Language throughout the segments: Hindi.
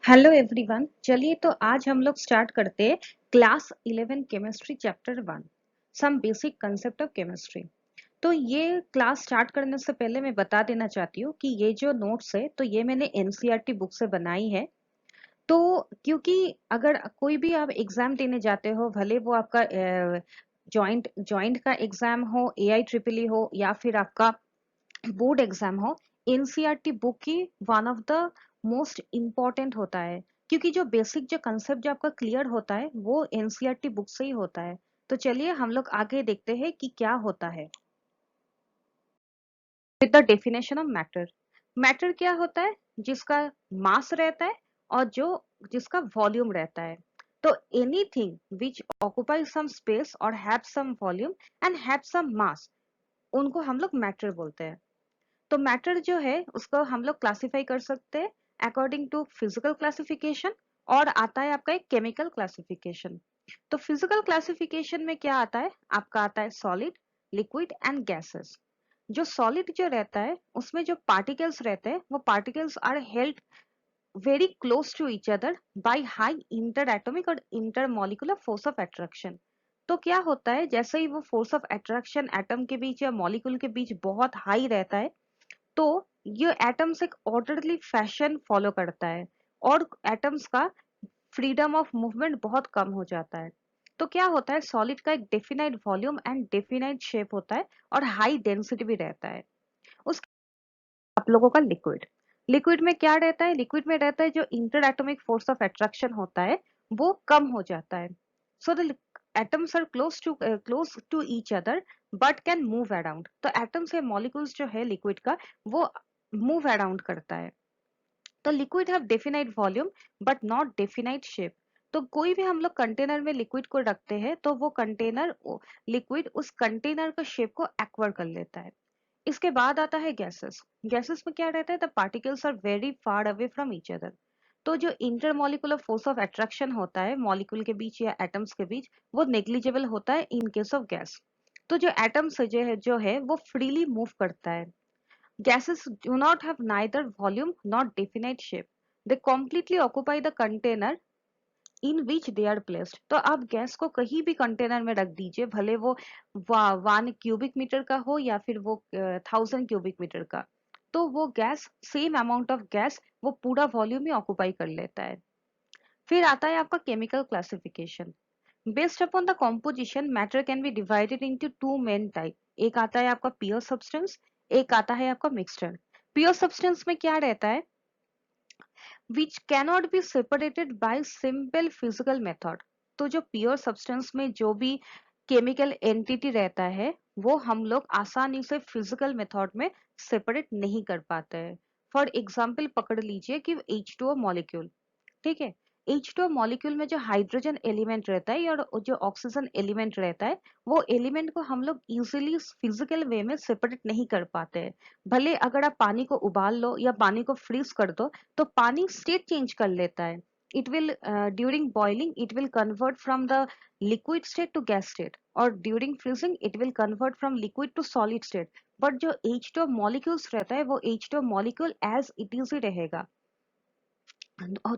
हेलो एवरीवन, चलिए तो आज हम लोग स्टार्ट करते हैं class 11 chemistry chapter 1 some basic concept of chemistry. तो ये क्लास स्टार्ट करने से पहले मैं बता देना चाहती हूँ कि ये जो नोट्स है तो ये मैंने एनसीईआरटी बुक से बनाई है। तो क्योंकि अगर कोई भी आप एग्जाम देने जाते हो, भले वो आपका जॉइंट जॉइंट का एग्जाम हो, एआई ट्रिपल ई हो या फिर आपका बोर्ड एग्जाम हो, NCERT book he one of the most important होता है। क्योंकि जो बेसिक जो कंसेप्ट जो आपका क्लियर होता है वो एनसीईआरटी बुक से ही होता है। तो चलिए हम लोग आगे देखते हैं कि क्या होता है। With the definition of matter. Matter क्या होता है? जिसका मास रहता है और जो जिसका वॉल्यूम रहता है। तो anything which occupy some space और have some volume and have some mass, उनको हम लोग मैटर बोलते हैं। तो मैटर जो है उसको हम लोग क्लासिफाई कर सकते हैं अकॉर्डिंग टू फिजिकल क्लासिफिकेशन, और आता है आपका एक केमिकल क्लासिफिकेशन। तो फिजिकल क्लासिफिकेशन में क्या आता है? आपका आता है सॉलिड, लिक्विड एंड गैसेस। जो सॉलिड जो रहता है उसमें जो पार्टिकल्स रहते हैं वो particles are held very close to each other by high interatomic और intermolecular force of attraction. तो क्या होता है, जैसे ही वो फोर्स ऑफ अट्रैक्शन एटम के बीच या मॉलिक्यूल के बीच बहुत हाई रहता है, तो ये एटम्स एक ऑर्डरली फैशन फॉलो करता है और एटम्स का फ्रीडम ऑफ मूवमेंट बहुत कम हो जाता है। तो क्या होता है, सॉलिड का एक definite volume and definite shape होता है और हाई डेंसिटी भी रहता है। उसके आप लोगों का लिक्विड, लिक्विड में क्या रहता है? लिक्विड में रहता है जो interatomic force of attraction होता है वो कम हो जाता है। So the atoms are close to each other but can move around. तो एटम्स या मॉलिक्यूल्स जो है लिक्विड का वो मूव अराउंड करता है। तो liquid have definite volume but not definite shape. तो कोई भी हम लोग कंटेनर में लिक्विड को रखते हैं तो वो कंटेनर लिक्विड उस कंटेनर का शेप को एक्वायर कर लेता है। इसके बाद आता है गैसेस। गैसेस में क्या रहता है? The particles are very far away from each other. तो जो इंटरमॉलिकुलर फोर्स ऑफ अट्रैक्शन होता है मॉलिक्यूल के बीच या एटम्स के बीच, वो नेग्लिजिबल होता है इन केस ऑफ गैस। तो जो एटम्स जो है वो फ्रीली मूव करता है। Gases do not have neither volume nor definite shape. They completely occupy the container in which they are placed. तो आप गैस को कहीं भी कंटेनर में रख दीजिए, भले वो 1 क्यूबिक मीटर का हो या फिर वो 1000 क्यूबिक मीटर का, तो वो gas same amount of gas वो पूरा वॉल्यूम ही ऑक्युपाई कर लेता है। फिर आता है आपका chemical classification. Based upon the composition matter can be divided into two main type. एक आता है आपका प्योर सब्सटेंस, एक आता है आपका मिक्सचर। प्योर सब्सटेंस में क्या रहता है? Which cannot be separated by simple physical method. तो जो प्योर सब्सटेंस में जो भी केमिकल एंटिटी रहता है वो हम लोग आसानी से फिजिकल मेथड में सेपरेट नहीं कर पाते हैं। फॉर एग्जाम्पल पकड़ लीजिए कि H2O मॉलिक्यूल, ठीक है। H2O मॉलिक्यूल में जो हाइड्रोजन एलिमेंट रहता है और जो ऑक्सीजन एलिमेंट रहता है, वो एलिमेंट को हम लोग इजीली फिजिकल वे में सेपरेट नहीं कर पाते हैं। भले अगर आप पानी को उबाल लो या पानी को फ्रीज कर दो तो पानी स्टेट चेंज कर लेता है। It will during boiling it will convert from the liquid state to gas state, और during freezing it will convert from liquid to solid state. But जो H2O मॉलिक्यूल्स रहता है वो H2O molecule as it is ही रहेगा।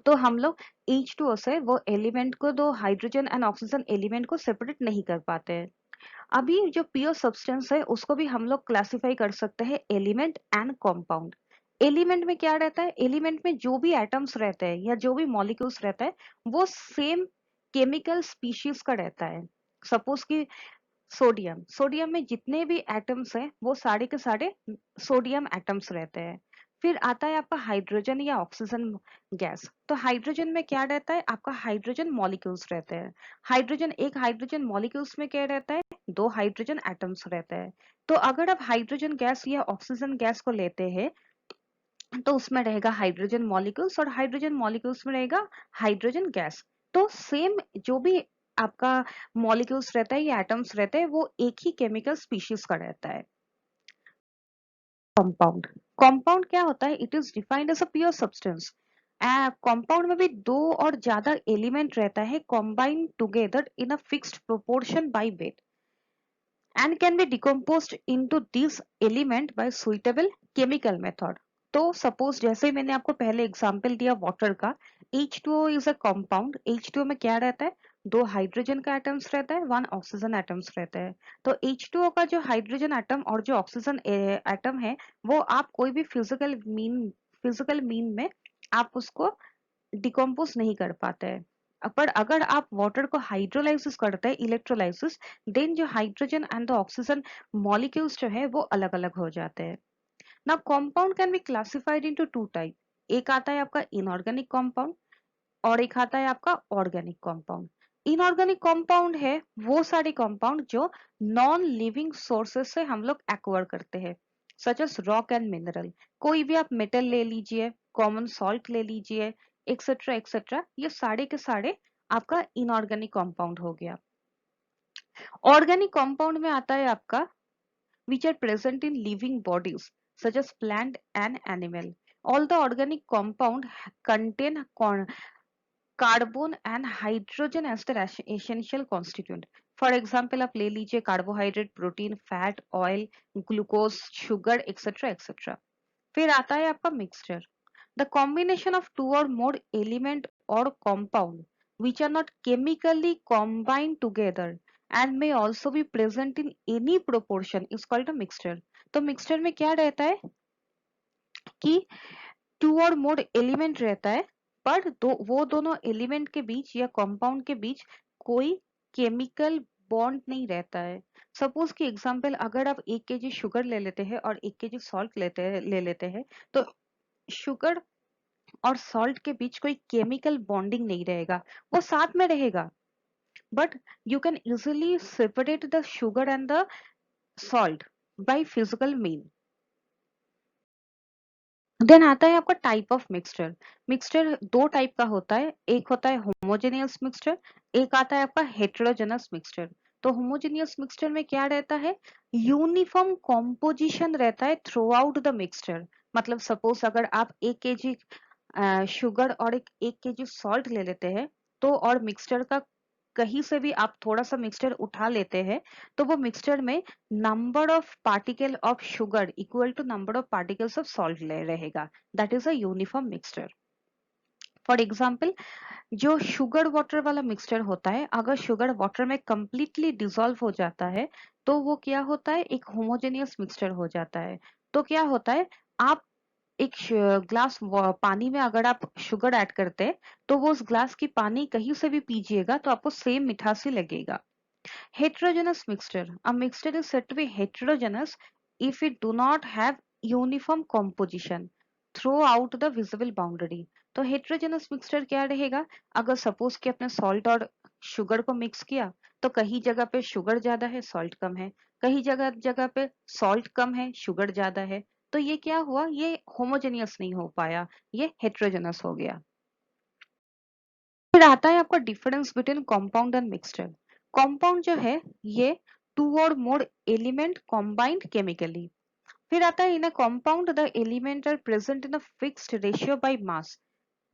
तो हम लोग H2O से वो एलिमेंट को, दो हाइड्रोजन एंड ऑक्सीजन एलिमेंट को सेपरेट नहीं कर पाते हैं। अभी जो प्योर सब्सटेंस है उसको भी हम लोग क्लासिफाई कर सकते हैं एलिमेंट एंड कॉम्पाउंड। एलिमेंट में क्या रहता है? एलिमेंट में जो भी एटम्स रहते हैं या जो भी मॉलिक्यूल्स रहता है वो सेम केमिकल स्पीशीज का रहता है। सपोज कि सोडियम, सोडियम में जितने भी एटम्स हैं वो सारे के सारे सोडियम एटम्स रहते हैं। फिर आता है आपका हाइड्रोजन या ऑक्सीजन गैस। तो हाइड्रोजन में क्या रहता है? आपका हाइड्रोजन मॉलिक्यूल्स रहते हैं। एक हाइड्रोजन मॉलिक्यूल्स में क्या रहता है? दो हाइड्रोजन एटम्स रहते हैं। तो अगर आप हाइड्रोजन गैस या ऑक्सीजन गैस को लेते हैं तो उसमें रहेगा हाइड्रोजन मॉलिक्यूल्स और हाइड्रोजन मॉलिक्यूल्स में रहेगा हाइड्रोजन गैस। तो सेम जो भी आपका मॉलिक्यूल्स रहता है या एटम्स रहते हैं वो एक ही केमिकल स्पीशीज का रहता है। कंपाउंड, कंपाउंड क्या होता है? It is defined as a pure substance. Compound में भी दो और ज्यादा एलिमेंट रहता है combined together in a fixed proportion by weight and can be decomposed into this element by suitable chemical method। तो सपोज जैसे मैंने आपको पहले एग्जांपल दिया वाटर का, H2O is a compound. H2O में क्या रहता है, दो हाइड्रोजन का एटम्स रहता है, वन ऑक्सीजन एटम्स रहता है। तो H2O का जो हाइड्रोजन एटम और जो ऑक्सीजन एटम है, वो आप कोई भी फिजिकल मीन में आप उसको डिकम्पोज नहीं कर पाते हैं। पर अगर आप वाटर को हाइड्रोलाइसिस करते हैं, इलेक्ट्रोलाइसिस, देन जो hydrogen and the oxygen molecules जो है वो अलग अलग हो जाते हैं। Now compound can be classified into two type. एक आता है आपका इनऑर्गेनिक कंपाउंड और एक आता है आपका ऑर्गेनिक कंपाउंड। इनऑर्गेनिक कंपाउंड है वो सारे कंपाउंड जो नॉन लिविंग सोर्सेस से हम लोग एक्वायर करते हैं, such as rock and mineral. कोई भी आप मेटल ले लीजिए, कॉमन सॉल्ट ले लीजिए, एक्सेट्रा एक्सेट्रा, ये सारे के सारे आपका इनऑर्गेनिक कंपाउंड हो गया। ऑर्गेनिक कंपाउंड में आता है आपका which are present in living bodies such as plant and animal. All the organic compound contain carbon and hydrogen as their essential constituent. For example, आप ले लीजिए carbohydrate, protein, fat, oil, glucose, sugar, etcetera etcetera. फिर आता है आपका mixture, the combination of two or more element or compound which are not chemically combined together and may also be present in any proportion is called a mixture। तो मिक्सचर में क्या रहता है कि टू और मोर एलिमेंट रहता है, पर वो दोनों एलिमेंट के बीच या कंपाउंड के बीच कोई केमिकल बॉन्ड नहीं रहता है। सपोज कि एग्जांपल, अगर आप 1 kg शुगर ले लेते हैं और 1 kg सॉल्ट ले लेते हैं, तो शुगर और सॉल्ट के बीच कोई केमिकल बॉन्डिंग नहीं रहेगा, वो साथ में रहेगा, but you can easily separate the sugar and the salt by physical mean. Then आता है आपका टाइप ऑफ मिक्सचर। मिक्सचर दो टाइप का होता है, एक होता है होमोजेनियस मिक्सचर, एक आता है आपका हेटेरोजेनस मिक्सचर। तो होमोजेनियस मिक्सचर में क्या रहता है, यूनिफॉर्म कॉम्पोजिशन रहता है थ्रू आउट द मिक्सचर। मतलब सपोज अगर आप 1 kg शुगर और एक केजी सॉल्ट ले लेते हैं, तो और मिक्सचर का कहीं से भी आप थोड़ा सा मिक्सचर उठा लेते हैं, तो वो मिक्सचर में number of particle of sugar equal to number of particles of salt ले रहेगा। That is a uniform mixture. For example, जो शुगर वाटर वाला मिक्सचर होता है, अगर शुगर वाटर में कंप्लीटली डिसॉल्व हो जाता है, तो वो क्या होता है, एक होमोजेनियस मिक्सचर हो जाता है। तो क्या होता है, आप एक ग्लास पानी में अगर आप शुगर ऐड करते हैं, तो वो उस ग्लास की पानी कहीं से भी पीजिएगा तो आपको सेम मिठास ही लगेगा। Heterogeneous mixture. A mixture is said to be heterogeneous if it do not have uniform composition throughout the visible boundary। तो heterogeneous mixture क्या रहेगा, अगर सपोज कि अपने सॉल्ट और शुगर को मिक्स किया, तो कहीं जगह पे शुगर ज्यादा है, सॉल्ट कम है, कहीं जगह जगह पे सॉल्ट कम है, शुगर ज्यादा है। तो ये क्या हुआ, ये होमोजेनियस नहीं हो पाया, ये हेटेरोजेनस हो गया। फिर आता है आपका difference between compound and mixture. Compound जो है, ये to or more element combined chemically. फिर आता है in a compound the element are present in a fixed ratio by mass,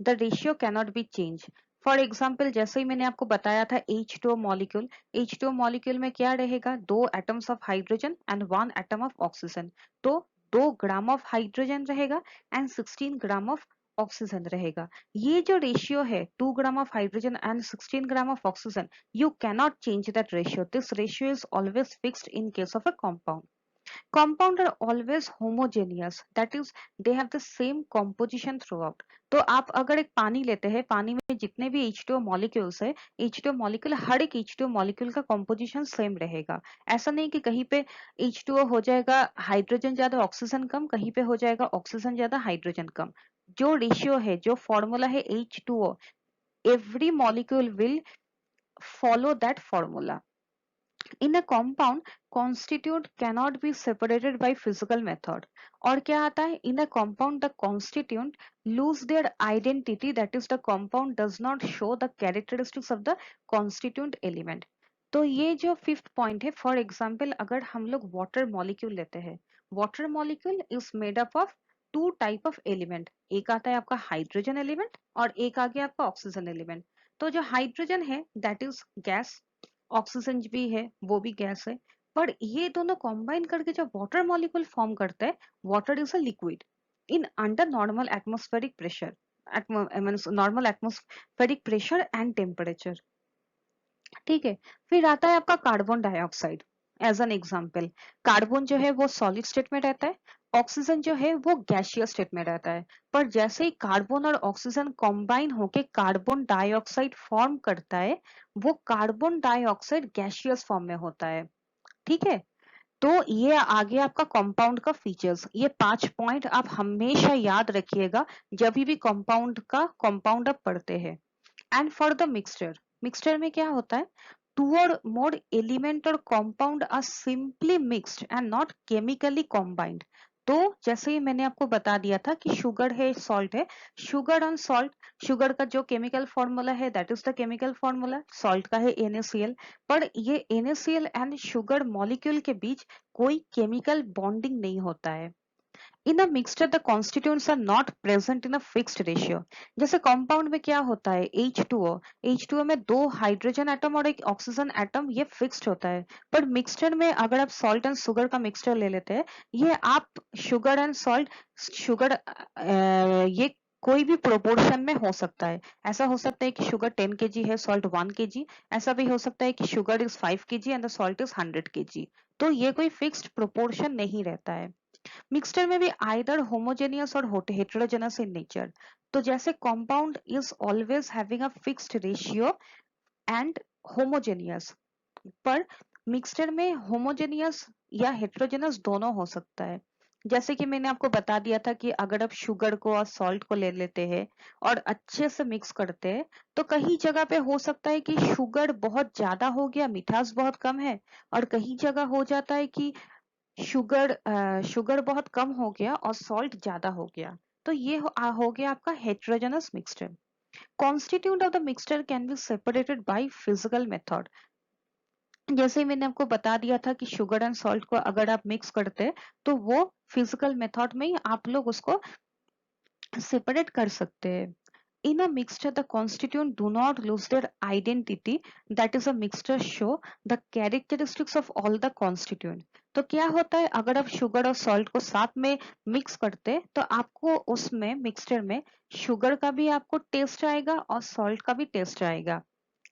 the ratio cannot be change. For example, जैसे ही मैंने आपको बताया था H2O मॉलिक्यूल, H2O मॉलिक्यूल में क्या रहेगा, दो atoms of hydrogen and one atom of oxygen. तो 2 ग्राम ऑफ हाइड्रोजन रहेगा एंड 16 ग्राम ऑफ ऑक्सीजन रहेगा। ये जो रेशियो है, 2 gram of hydrogen and 16 gram of oxygen, you cannot change that ratio. This ratio is always fixed in case of a compound। Compound are always homogeneous, that is they have the same composition throughout। तो आप अगर एक पानी लेते हैं, पानी में जितने भी H2O मॉलिक्यूल्स है, H2O मॉलिक्यूल, हर एक H2O मॉलिक्यूल का कॉम्पोजिशन सेम रहेगा। ऐसा नहीं कि कहीं पे H2O हो जाएगा हाइड्रोजन ज्यादा ऑक्सीजन कम, कहीं पे हो जाएगा ऑक्सीजन ज्यादा हाइड्रोजन कम। जो रेशियो है, जो फॉर्मूला है H2O, every molecule will follow that formula। In a compound, constituent cannot be separated by physical method। और क्या आता है, in a compound the constituent lose their identity, that is the compound does not show the characteristics of the constituent element। तो ये जो फिफ्थ पॉइंट है, फॉर एग्जाम्पल अगर हम लोग वाटर मॉलिक्यूल लेते हैं, water molecule is made up of two type of element. एक आता है आपका हाइड्रोजन एलिमेंट और एक आ गया आपका ऑक्सीजन एलिमेंट। तो जो हाइड्रोजन है दैट इज गैस, ऑक्सीजन भी है वो भी गैस है, पर ये दोनों कॉम्बाइन करके जो वाटर मॉलिक्यूल फॉर्म करता है, water is a liquid. in under normal atmospheric pressure, normal atmospheric pressure and temperature. ठीक है, फिर आता है आपका carbon dioxide. As an example, carbon जो है वो सॉलिड स्टेट में रहता है, ऑक्सीजन जो है वो गैसियस स्टेट में रहता है। पर जैसे ही कार्बन और ऑक्सीजन कंबाइन होके कार्बन डाइऑक्साइड फॉर्म करता है, वो कार्बन डाइऑक्साइड गैसियस फॉर्म में होता है। ठीक है, तो ये आगे आपका कंपाउंड का फीचर्स, ये 5 पॉइंट आप हमेशा याद रखिएगा जब भी कंपाउंड का कंपाउंड आप पढ़ते हैं। And for the mixture, mixture में क्या होता है, टू और मोर एलिमेंट और compound are simply mixed and not chemically combined. तो जैसे ही मैंने आपको बता दिया था कि शुगर है, सॉल्ट है, शुगर एंड सॉल्ट, शुगर का जो केमिकल फॉर्मूला है that is the chemical formula, salt का है NaCl। पर ये NaCl एंड शुगर मॉलिक्यूल के बीच कोई केमिकल बॉन्डिंग नहीं होता है। In a mixture the constituents are not present in a fixed ratio. जैसे कंपाउंड में क्या होता है, H2O, H2O में 2 हाइड्रोजन एटम और एक ऑक्सीजन एटम, ये फिक्स्ड होता है। पर मिक्सचर में अगर आप सॉल्ट एंड शुगर का मिक्सचर ले लेते हैं, ये आप शुगर एंड सॉल्ट, शुगर ये कोई भी प्रोपोर्शन में हो सकता है। ऐसा हो सकता है कि शुगर 10 kg है, सॉल्ट 1 kg। ऐसा भी हो सकता है कि sugar is 5 kg and the salt is 100 kg। तो ये कोई फिक्स्ड प्रोपोर्शन नहीं रहता है। मिक्सचर में भी आइदर होमोजेनियस और हेटेरोजेनस इन नेचर। तो जैसे compound is always having a fixed ratio and homogeneous, पर मिक्सचर में होमोजेनियस या हेटेरोजेनस दोनों हो सकता है। जैसे कि मैंने आपको बता दिया था कि अगर आप शुगर को और सॉल्ट को ले लेते हैं और अच्छे से मिक्स करते हैं, तो कहीं जगह पे हो सकता है कि शुगर बहुत ज्यादा हो गया, मिठास बहुत कम है। और कहीं जगह हो जाता है कि शुगर बहुत कम हो गया और सॉल्ट ज्यादा हो गया। तो ये हो गया आपका heterogeneous mixture. Constituent of the mixture can be separated by physical method. जैसे ही मैंने आपको बता दिया था कि शुगर एंड सॉल्ट को अगर आप मिक्स करते हैं, तो वो फिजिकल मेथड में ही आप लोग उसको सेपरेट कर सकते हैं। In a mixture, the constituent do not lose their identity. That is, a mixture show the characteristics of all the constituent. तो क्या होता है, अगर आप शुगर और सॉल्ट को साथ में मिक्स करते हैं, तो आपको उसमें मिक्सचर में शुगर का भी आपको टेस्ट आएगा और सॉल्ट का भी टेस्ट आएगा।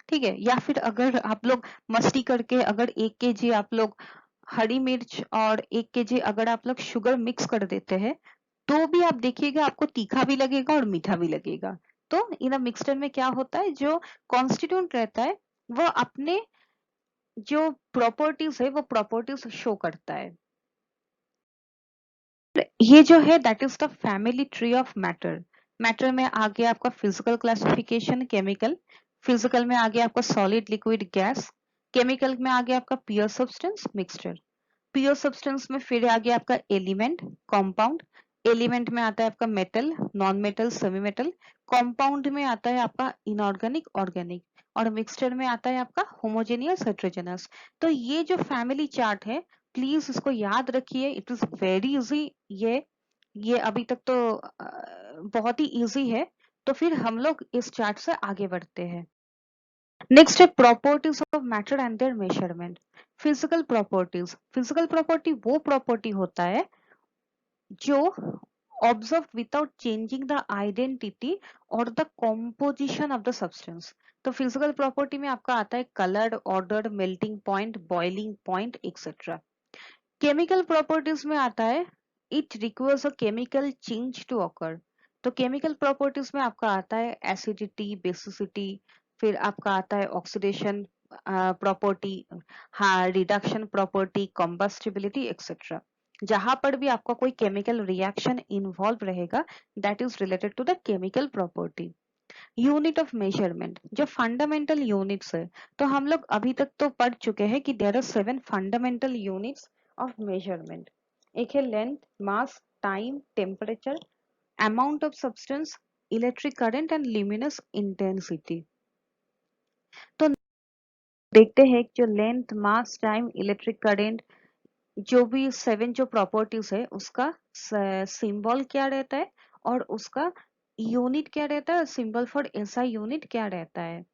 ठीक है, या फिर अगर आप लोग मस्ती करके अगर 1 kg आप लोग हरी मिर्च और 1 kg अगर आप लोग शुगर मिक्स कर देते हैं, तो भी आप देखिएगा आपको तीखा भी लगेगा और मीठा भी लगेगा। तो इन अ मिक्सचर में क्या होता है, जो कॉन्स्टिट्यूएंट रहता है वो अपने जो प्रॉपर्टीज है वो प्रॉपर्टीज शो करता है। ये जो है that is the family tree of matter. Matter में आ गया आपका फिजिकल क्लासिफिकेशन, केमिकल। फिजिकल में आ गया आपका सॉलिड, लिक्विड, गैस। केमिकल में आ गया आपका pure substance, mixture. Pure substance में फिर आ गया आपका एलिमेंट, कंपाउंड। एलिमेंट में आता है आपका metal, non metal, semi metal. Compound में आता है आपका इनऑर्गेनिक, ऑर्गेनिक। और मिक्सचर में आता है आपका होमोजेनियस, हेटेरोजेनस। तो ये जो फैमिली चार्ट है, प्लीज इसको याद रखिए, इट इज वेरी इजी। ये अभी तक तो बहुत ही इजी है। तो फिर हम लोग इस चार्ट से आगे बढ़ते हैं। नेक्स्ट है properties of matter and their measurement. Physical properties, physical property वो प्रॉपर्टी होता है जो observe without changing the identity और the composition of the substance. तो फिजिकल प्रॉपर्टी में आपका आता है colour, odour, melting point, boiling point, etcetera. Chemical properties में आता है it requires a chemical change to occur. तो केमिकल प्रॉपर्टीज में आपका आता है एसिडिटी, बेसिसिटी, फिर आपका आता है ऑक्सीडेशन प्रॉपर्टी, हाँ, रिडक्शन प्रॉपर्टी, कॉम्बस्टिबिलिटी, एक्सेट्रा। जहां पर भी आपका कोई केमिकल रिएक्शन इन्वॉल्व रहेगा, that is related to the chemical property. Unit of measurement, जो फंडामेंटल यूनिट्स है, तो हम लोग अभी तक तो पढ़ चुके हैं कि there are 7 fundamental units of measurement. एक है length, mass, time, temperature, amount of substance, electric current and luminous intensity. तो देखते हैं जो length, mass, time, electric current, जो भी 7 जो प्रॉपर्टीज है उसका सिंबल क्या रहता है और उसका यूनिट क्या रहता है, सिंबल फॉर ऐसा यूनिट क्या रहता है।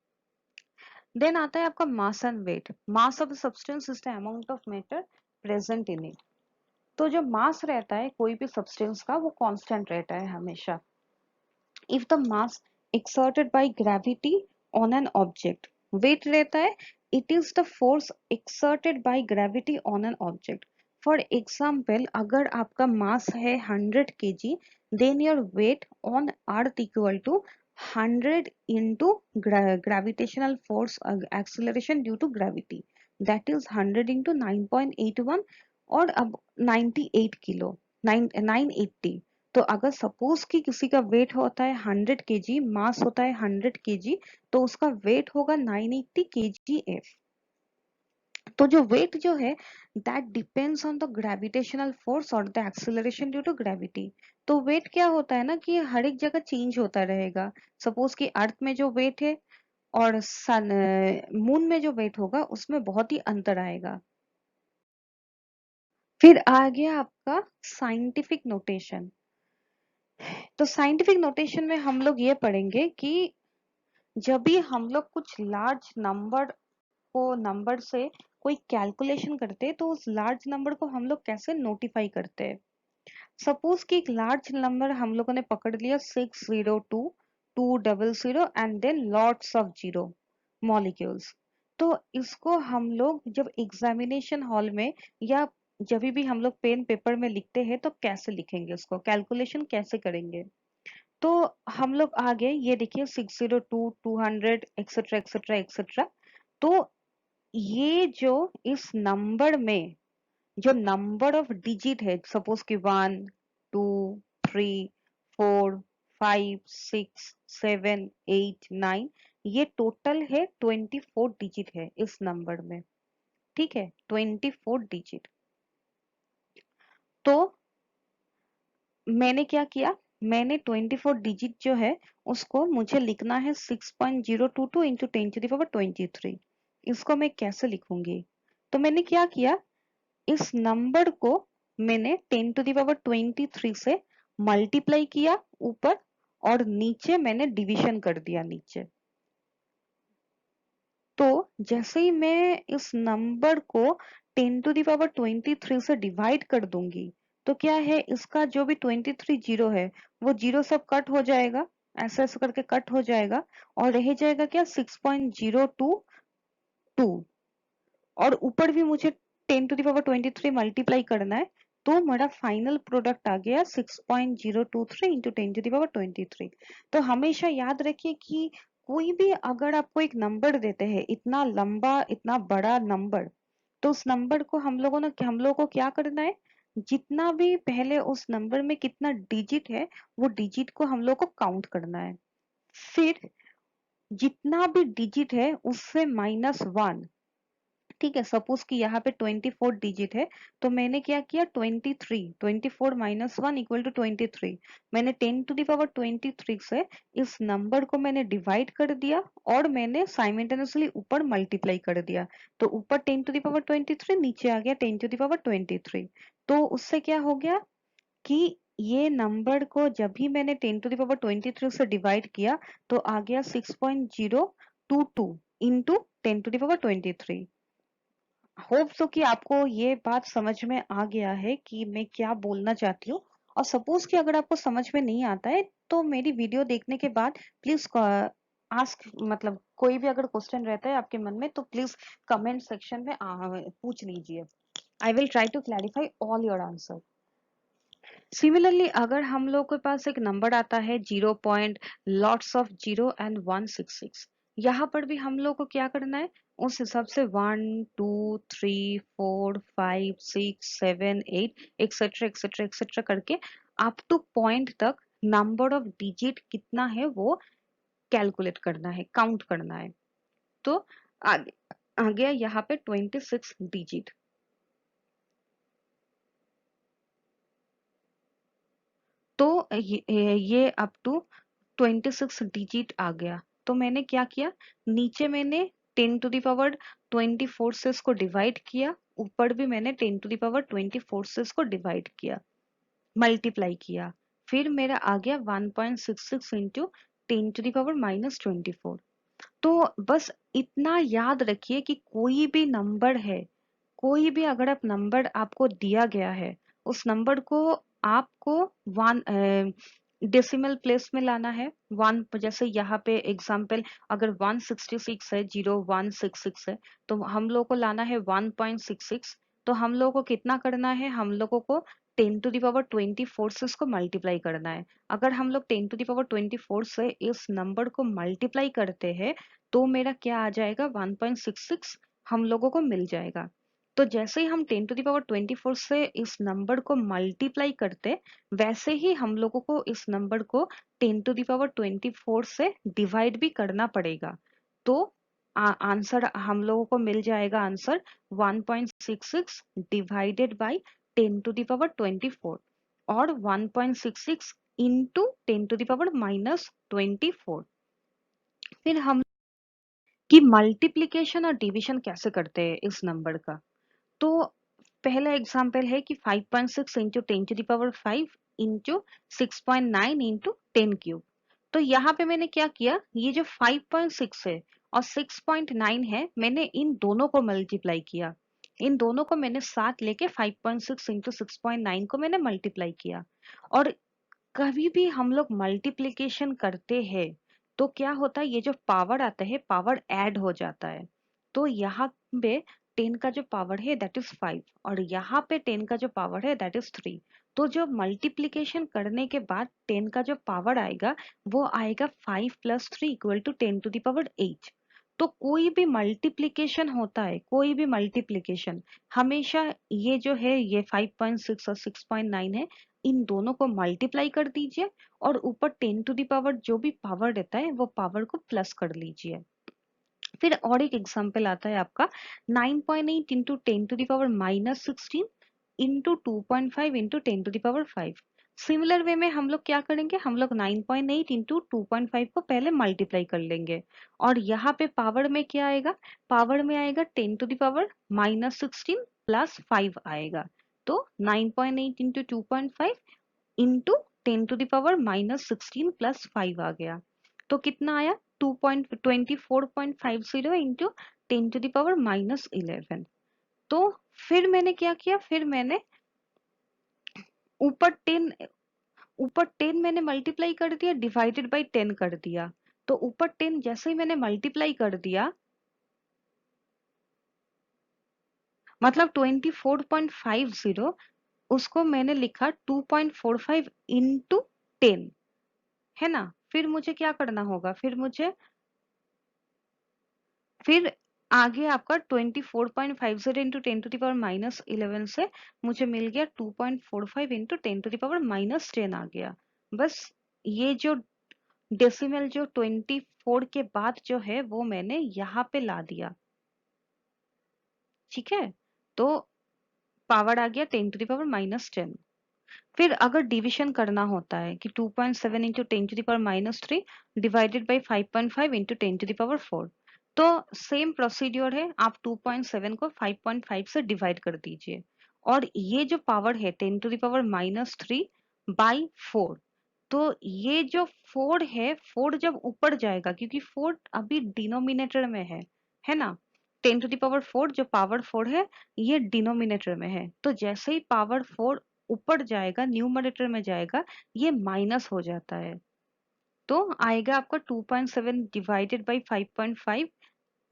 देन आता है आपका mass and weight. Mass of the substance is the amount of matter present in it. तो जो मास रहता है कोई भी सब्सटेंस का वो कांस्टेंट रहता है हमेशा। If the mass exerted by gravity on an object, weight रहता है, it is the force exerted by gravity on an object. For example, अगर आपका mass है 100 kg, then your weight on earth equal to 100 into gravitational force acceleration due to gravity. That is 100 into 9.81 और अब 98 किलो 980। तो अगर सपोज कि किसी का वेट होता है 100 केजी, मास होता है 100 केजी, तो उसका वेट होगा 980 kgf। तो जो वेट जो है that depends on the gravitational force और the acceleration due to gravity. तो वेट क्या होता है ना कि हर एक जगह चेंज होता रहेगा। सपोज कि अर्थ में जो वेट है और सन मून में जो वेट होगा उसमें बहुत ही अंतर आएगा। फिर आ गया आपका साइंटिफिक नोटेशन। तो साइंटिफिक नोटेशन में हम लोग ये पढ़ेंगे कि जब भी हम लोग कुछ लार्ज नंबर को नंबर से कोई कैलकुलेशन करते हैं तो उस लार्ज नंबर को हम लोग कैसे नोटिफाई करते हैं। सपोज कि एक लार्ज नंबर हम लोगों ने पकड़ लिया 602 200 and then lots of zero molecules. तो इसको हम लोग जब एग्जामिनेशन हॉल में या जब भी हम लोग पेन पेपर में लिखते हैं तो कैसे लिखेंगे, उसको कैलकुलेशन कैसे करेंगे। तो हम लोग आगे ये देखिए 602 200 एक्सेट्रा एक्सेट्रा एक्सेट्रा। तो ये जो इस नंबर में जो नंबर ऑफ डिजिट है, सपोज कि 1 2 3 4 5 6 7 8 9, ये टोटल है 24 डिजिट है इस नंबर में। ठीक है, 24 डिजिट। तो मैंने क्या किया, मैंने 24 डिजिट जो है उसको मुझे लिखना है 6.022 इंटू 10⁻23। इसको मैं कैसे लिखूंगी। तो मैंने क्या किया, इस नंबर को मैंने 10⁻23 से मल्टीप्लाई किया ऊपर, और नीचे मैंने डिवीजन कर दिया नीचे। तो जैसे ही मैं इस नंबर को 10⁻23 से डिवाइड कर दूंगी तो क्या है, इसका जो भी 23 जीरो है वो जीरो सब कट हो जाएगा, ऐसे ऐसे करके कट हो जाएगा, और रह जाएगा क्या 6.022। और ऊपर भी मुझे 10⁻23 मल्टीप्लाई करना है, तो मेरा फाइनल प्रोडक्ट आ गया 6.023 इंटू 10⁻23। तो हमेशा याद रखिए कि कोई भी अगर आपको एक नंबर देते हैं, इतना लंबा इतना बड़ा नंबर, तो उस नंबर को हम लोगों को क्या करना है, जितना भी पहले उस नंबर में कितना डिजिट है वो डिजिट को हम लोग को काउंट करना है। फिर जितना भी डिजिट है उससे -1। ठीक है, सपोज कि यहाँ पे 24 डिजिट है, तो मैंने क्या किया 23, 24 -1 इक्वल टू 23। मैंने 10⁻23 से इस नंबर को मैंने डिवाइड कर दिया और मैंने साइमल्टेनियसली ऊपर मल्टीप्लाई कर दिया। तो ऊपर 10⁻23, नीचे आ गया 10⁻23। तो उससे क्या हो गया कि ये नंबर को जब भी मैंने 10⁻23 से डिवाइड किया तो आ गया 6.022 इंटू 10⁻23। होप सो कि आपको ये बात समझ में आ गया है कि मैं क्या बोलना चाहती हूँ। और सपोज कि अगर आपको समझ में नहीं आता है तो मेरी वीडियो देखने के बाद प्लीज आस्क, मतलब कोई भी अगर क्वेश्चन रहता है आपके मन में तो प्लीज कमेंट सेक्शन में पूछ लीजिए। I will try to clarify all your answer. Similarly अगर हम लोग के पास एक नंबर आता है 0 पॉइंट लॉट्स ऑफ 0 एंड 166, यहाँ पर भी हम लोग को क्या करना है, उस हिसाब से 1 2 3 4 5 6 7 8 एक्सेट्रा एक्सेट्रा एक्सेट्रा करके अप टू पॉइंट तक नंबर ऑफ डिजिट कितना है वो कैलकुलेट करना है, काउंट करना है। तो आगे आ गया यहाँ पे 26 डिजिट। तो ये अप टू 26 डिजिट आ गया। तो मैंने क्या किया, नीचे मैंने 10⁻24 से इसको डिवाइड किया, ऊपर भी मैंने 10⁻24 से इसको डिवाइड किया, मल्टीप्लाई किया। फिर मेरा आ गया 1.66 इंटू 10⁻24। तो बस इतना याद रखिए कि कोई भी नंबर है, कोई भी अगर आप नंबर आपको दिया गया है उस नंबर को आपको वन डेसिमल प्लेस में लाना है। वन, जैसे यहाँ पे एग्जाम्पल अगर 166 है, 0166 है, तो हम लोग को लाना है 1.66। तो हम लोग को कितना करना है, हम लोगों को 10⁻24 से इसको मल्टीप्लाई करना है। अगर हम लोग 10⁻24 से इस नंबर को मल्टीप्लाई करते हैं तो मेरा क्या आ जाएगा, 1.66 हम लोगों को मिल जाएगा। तो जैसे ही हम 10⁻24 से इस नंबर को मल्टीप्लाई करते, वैसे ही हम लोगों को इस नंबर को 10⁻24 से डिवाइड भी करना पड़ेगा। तो आंसर हम लोगों को मिल जाएगा, आंसर 1.66 डिवाइडेड बाई 10⁻24 और 1.66 इंटू 10⁻24। फिर हम कि मल्टीप्लिकेशन और डिवीजन कैसे करते हैं इस नंबर का। तो पहला एग्जाम्पल है कि 5.6 इंटू 10⁻5 इंटू 6.9 इंटू 10 क्यूब। तो यहाँ पे मैंने क्या किया, ये जो 5.6 है और 6.9 है, मैंने इन दोनों को मल्टीप्लाई किया। इन दोनों को मैंने साथ लेके 5.6 इंटू 6.9 को मैंने मल्टीप्लाई किया। और कभी भी हम लोग मल्टीप्लिकेशन करते हैं तो क्या होता है, ये जो पावर आता है पावर ऐड हो जाता है। तो यहाँ पे 10 का जो पावर है दैट इज 5 और यहाँ पे 10 का जो पावर है दैट इज 3। तो जो मल्टीप्लिकेशन करने के बाद 10 का जो पावर आएगा वो आएगा 5 + 3 = 10⁸। तो कोई भी मल्टीप्लिकेशन होता है, कोई भी मल्टीप्लिकेशन हमेशा ये जो है ये 5.6 और 6.9 है, इन दोनों को मल्टीप्लाई कर दीजिए और ऊपर 10⁻, जो भी पावर रहता है वो पावर को प्लस कर लीजिए। फिर और एक एग्जांपल आता है आपका 9.8 into 10⁻16 into 2.5 into 10⁵। Similar way में हम लोग क्या करेंगे, हम लोग 9.8 इंटू 2.5 को पहले मल्टीप्लाई कर लेंगे और यहाँ पे पावर में क्या आएगा, पावर में आएगा 10⁻16 प्लस 5 आएगा। तो 9.8 इंटू 2.5 इंटू 10⁻16 प्लस 5 आ गया। तो कितना आया, 24.50 इंटू 10⁻11। तो फिर मैंने क्या किया, फिर मैंने ऊपर 10, ऊपर 10 मैंने मल्टीप्लाई कर दिया, डिवाइडेड बाई 10 कर दिया। तो ऊपर 10 जैसे ही मैंने मल्टीप्लाई कर दिया, मतलब 24.50, उसको मैंने लिखा 2.45 इंटू 10, है ना। फिर मुझे क्या करना होगा, फिर आगे आपका 24.50 इंटू 10⁻11 से मुझे मिल गया 2.45 इंटू 10⁻10 आ गया। बस ये जो डेसिमल जो 24 के बाद जो है वो मैंने यहाँ पे ला दिया, ठीक है। तो पावर आ गया 10⁻10। फिर अगर डिवीजन करना होता है कि 2.7 इंटू 10⁻³ डिवाइडेड बाई 5.5 इंटू 10⁻4, तो सेम प्रोसीड्योर है, आप 2.7 को 5.5 से डिवाइड कर दीजिए और ये जो पावर है 10⁻³ बाई 4। तो ये जो 4 है, 4 जब ऊपर जाएगा, क्योंकि 4 अभी डिनोमिनेटर में है ना। 10⁻4 जो पावर 4 है ये डिनोमिनेटर में है, तो जैसे ही पावर 4 ऊपर जाएगा, न्यूमरेटर में जाएगा, ये माइनस हो जाता है। तो आएगा आपका 2.7 डिवाइडेड बाई 5.5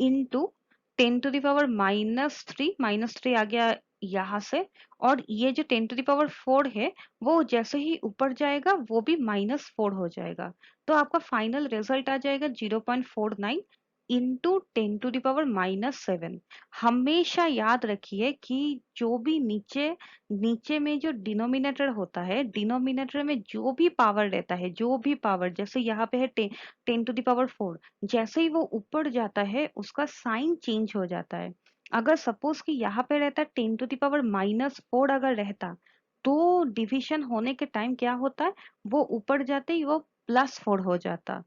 इंटू 10⁻³ -3 आ गया यहाँ से। और ये जो 10⁻4 है वो जैसे ही ऊपर जाएगा वो भी -4 हो जाएगा। तो आपका फाइनल रिजल्ट आ जाएगा 0.49 इंटू 10⁻7। हमेशा याद रखिए कि जो भी नीचे नीचे में जो डिनोमिनेटर होता है, डिनोमिनेटर में जो भी पावर रहता है, जो भी पावर, जैसे यहाँ पे है 10⁻4, जैसे ही वो ऊपर जाता है उसका साइन चेंज हो जाता है। अगर सपोज कि यहाँ पे रहता 10⁻4 अगर रहता, तो डिवीजन होने के टाइम क्या होता है, वो ऊपर जाते ही वो +4 हो जाता,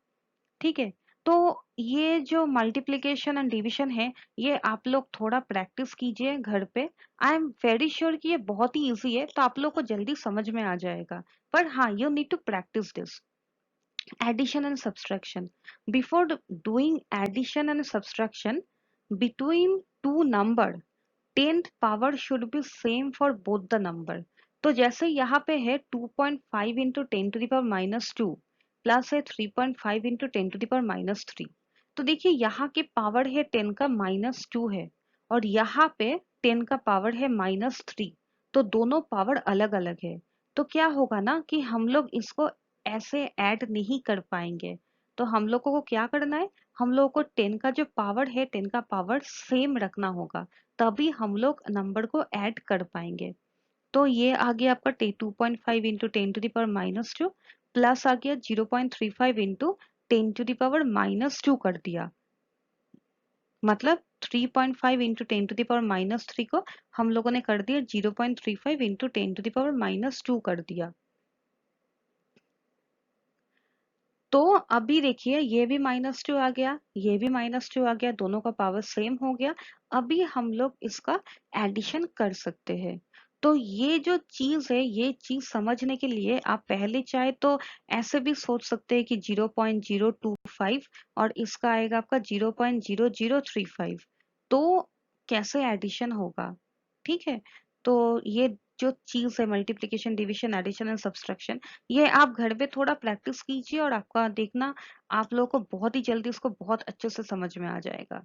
ठीक है। तो ये जो मल्टीप्लिकेशन एंड डिवीजन है, ये आप लोग थोड़ा प्रैक्टिस कीजिए घर पे। आई एम वेरी श्योर कि ये बहुत ही इजी है, तो आप लोग को जल्दी समझ में आ जाएगा। पर हाँ, you need to practise this. Addition and subtraction. Before doing addition and subtraction between two number, 10th power should be same for both the number. तो जैसे यहाँ पे है 2.5 इंटू 10⁻⁻2 प्लस है 3.5 इंटू 10⁻⁻3। तो देखिए यहाँ की पावर है 10 का -2 है और यहाँ पे 10 का पावर है -3। तो दोनों पावर अलग अलग है। तो क्या होगा ना कि हम लोग इसको ऐसे ऐड नहीं कर पाएंगे। तो हम लोगों को क्या करना है, हम लोगों को 10 का जो पावर है 10 का पावर सेम रखना होगा, तभी हम लोग नंबर को ऐड कर पाएंगे। तो ये आ गया आपका 2.5 इंटू 10⁻⁻2 प्लस आ गया 0.35 इंटू 10⁻⁻2 कर दिया। मतलब 3.5 इंटू 10⁻⁻3 को हम लोगों ने कर दिया 0.35 इंटू 10⁻⁻2 कर दिया। तो अभी देखिए ये भी -2 आ गया, ये भी -2 आ गया, दोनों का पावर सेम हो गया। अभी हम लोग इसका एडिशन कर सकते हैं। तो ये जो चीज है, ये चीज समझने के लिए आप पहले चाहे तो ऐसे भी सोच सकते हैं कि 0.025 और इसका आएगा आपका 0.0035। तो कैसे एडिशन होगा, ठीक है। तो ये जो चीज है multiplication, division, addition and subtraction, ये आप घर पे थोड़ा प्रैक्टिस कीजिए और आपका देखना आप लोगों को बहुत ही जल्दी इसको बहुत अच्छे से समझ में आ जाएगा।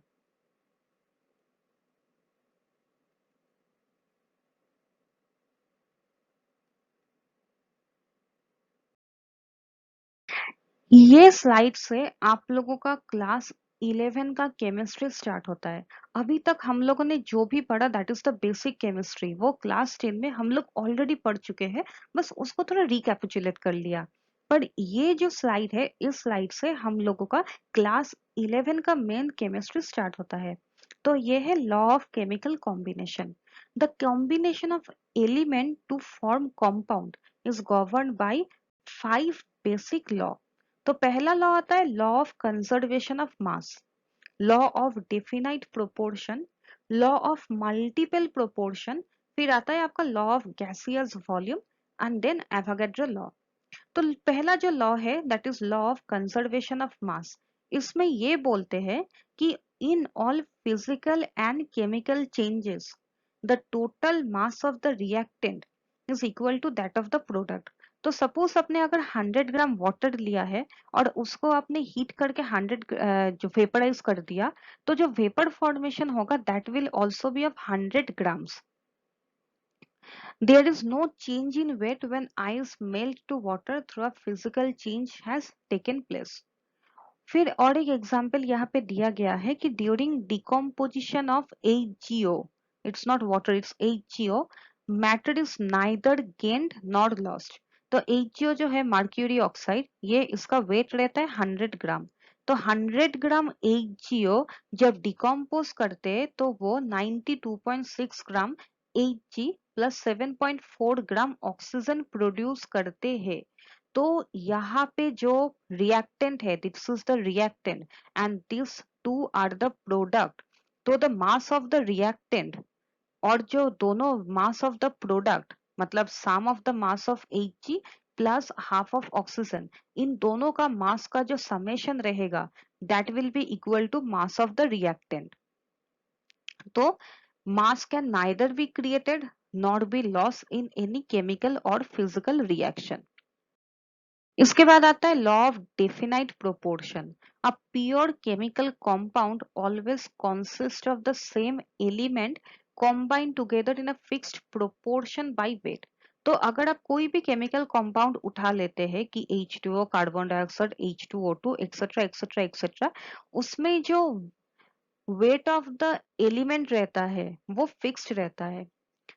ये स्लाइड से आप लोगों का क्लास 11 का केमिस्ट्री स्टार्ट होता है। अभी तक हम लोगों ने जो भी पढ़ा that is the basic chemistry, वो क्लास 10 में हम लोग ऑलरेडी पढ़ चुके हैं, बस उसको थोड़ा रिकैपिचुलेट कर लिया। पर ये जो स्लाइड है, इस स्लाइड से हम लोगों का क्लास 11 का मेन केमिस्ट्री स्टार्ट होता है। तो ये है law of chemical combination. The combination of element to form compound is governed by 5 basic law. तो पहला लॉ आता है law of conservation of mass, law of definite proportion, law of multiple proportion, फिर आता है आपका law of gaseous volume and then Avogadro law. तो पहला जो लॉ है that is law of conservation of mass. इसमें ये बोलते हैं कि in all physical and chemical changes the total mass of the reactant is equal to that of the product. तो सपोज आपने अगर 100 ग्राम वाटर लिया है और उसको आपने हीट करके 100 जो वेपराइज कर दिया, तो जो वेपर फॉर्मेशन होगा that will also be of 100 grams। There is no change in weight when ice melt to water through a physical change has taken place। फिर और एक एग्जाम्पल यहाँ पे दिया गया है कि during decomposition of HgO, it's not water it's HgO, matter is neither gained nor lost. तो HgO जो है मर्क्यूरी ऑक्साइड, ये इसका वेट रहता है 100 ग्राम। तो 100 ग्राम HgO जब डिकम्पोज करते हैं तो वो 92.6 gram Hg plus 7.4 gram oxygen produce करते हैं। तो यहाँ पे जो रिएक्टेंट है, this is the reactant and this two are the product. तो the mass of the reactant और जो दोनों मास ऑफ द प्रोडक्ट, मतलब sum of the mass of Hg plus half of oxygen, इन दोनों का मास का जो समेशन रहेगा that will be equal to mass of the reactant. तो mass can neither be created nor be lost in any chemical or physical reaction। इसके बाद आता है law of definite proportion. A pure chemical compound always consist of the same element combined together in a fixed proportion by wait. तो अगर आप कोई भी केमिकल कंपाउंड उठा लेते हैं कि H2O, carbon dioxide, H2O2 etcetera etcetera etcetera, उसमें जो वेट ऑफ द एलिमेंट रहता है वो फिक्स्ड रहता है।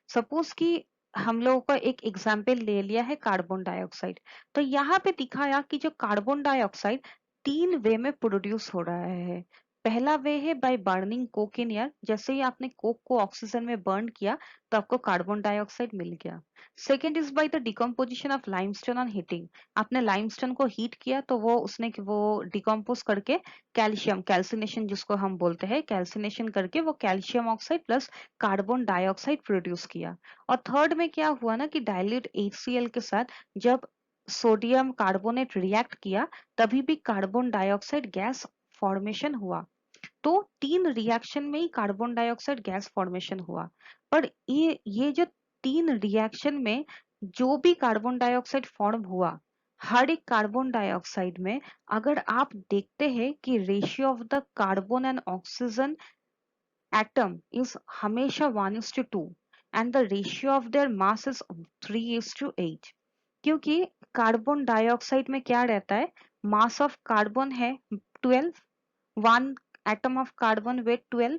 सपोज कि हम लोगों का एक एग्जाम्पल ले लिया है कार्बन डाइऑक्साइड। तो यहाँ पे दिखाया कि जो कार्बन डाइऑक्साइड 3 वे में प्रोड्यूस हो रहा है। पहला वे है by burning Coke in air, जैसे ही आपने कोक को ऑक्सीजन में बर्न किया तो आपको कार्बन डाइऑक्साइड मिल गया। Second is by the decomposition of limestone on heating. आपने लाइमस्टोन को हीट किया तो वो डिकम्पोज करके कैल्शियम, कैल्सिनेशन जिसको हम बोलते हैं, कैल्सिनेशन करके वो calcium oxide plus carbon dioxide produce किया। और थर्ड में क्या हुआ ना कि डाइल्यूट HCl के साथ जब सोडियम कार्बोनेट रिएक्ट किया तभी भी कार्बन डाइऑक्साइड गैस फॉर्मेशन हुआ। तो 3 रिएक्शन में ही कार्बन डाइऑक्साइड गैस फॉर्मेशन हुआ। पर ये जो 3 रिएक्शन में जो भी कार्बन डाइऑक्साइड फॉर्म हुआ, हर एक कार्बन डाइऑक्साइड में अगर आप देखते हैं कि ratio of the carbon and oxygen atom is हमेशा 1:2 and the ratio of their mass is 3:8, क्योंकि कार्बन डाइऑक्साइड में क्या रहता है, मास ऑफ कार्बन है 12, one atom of carbon weight 12।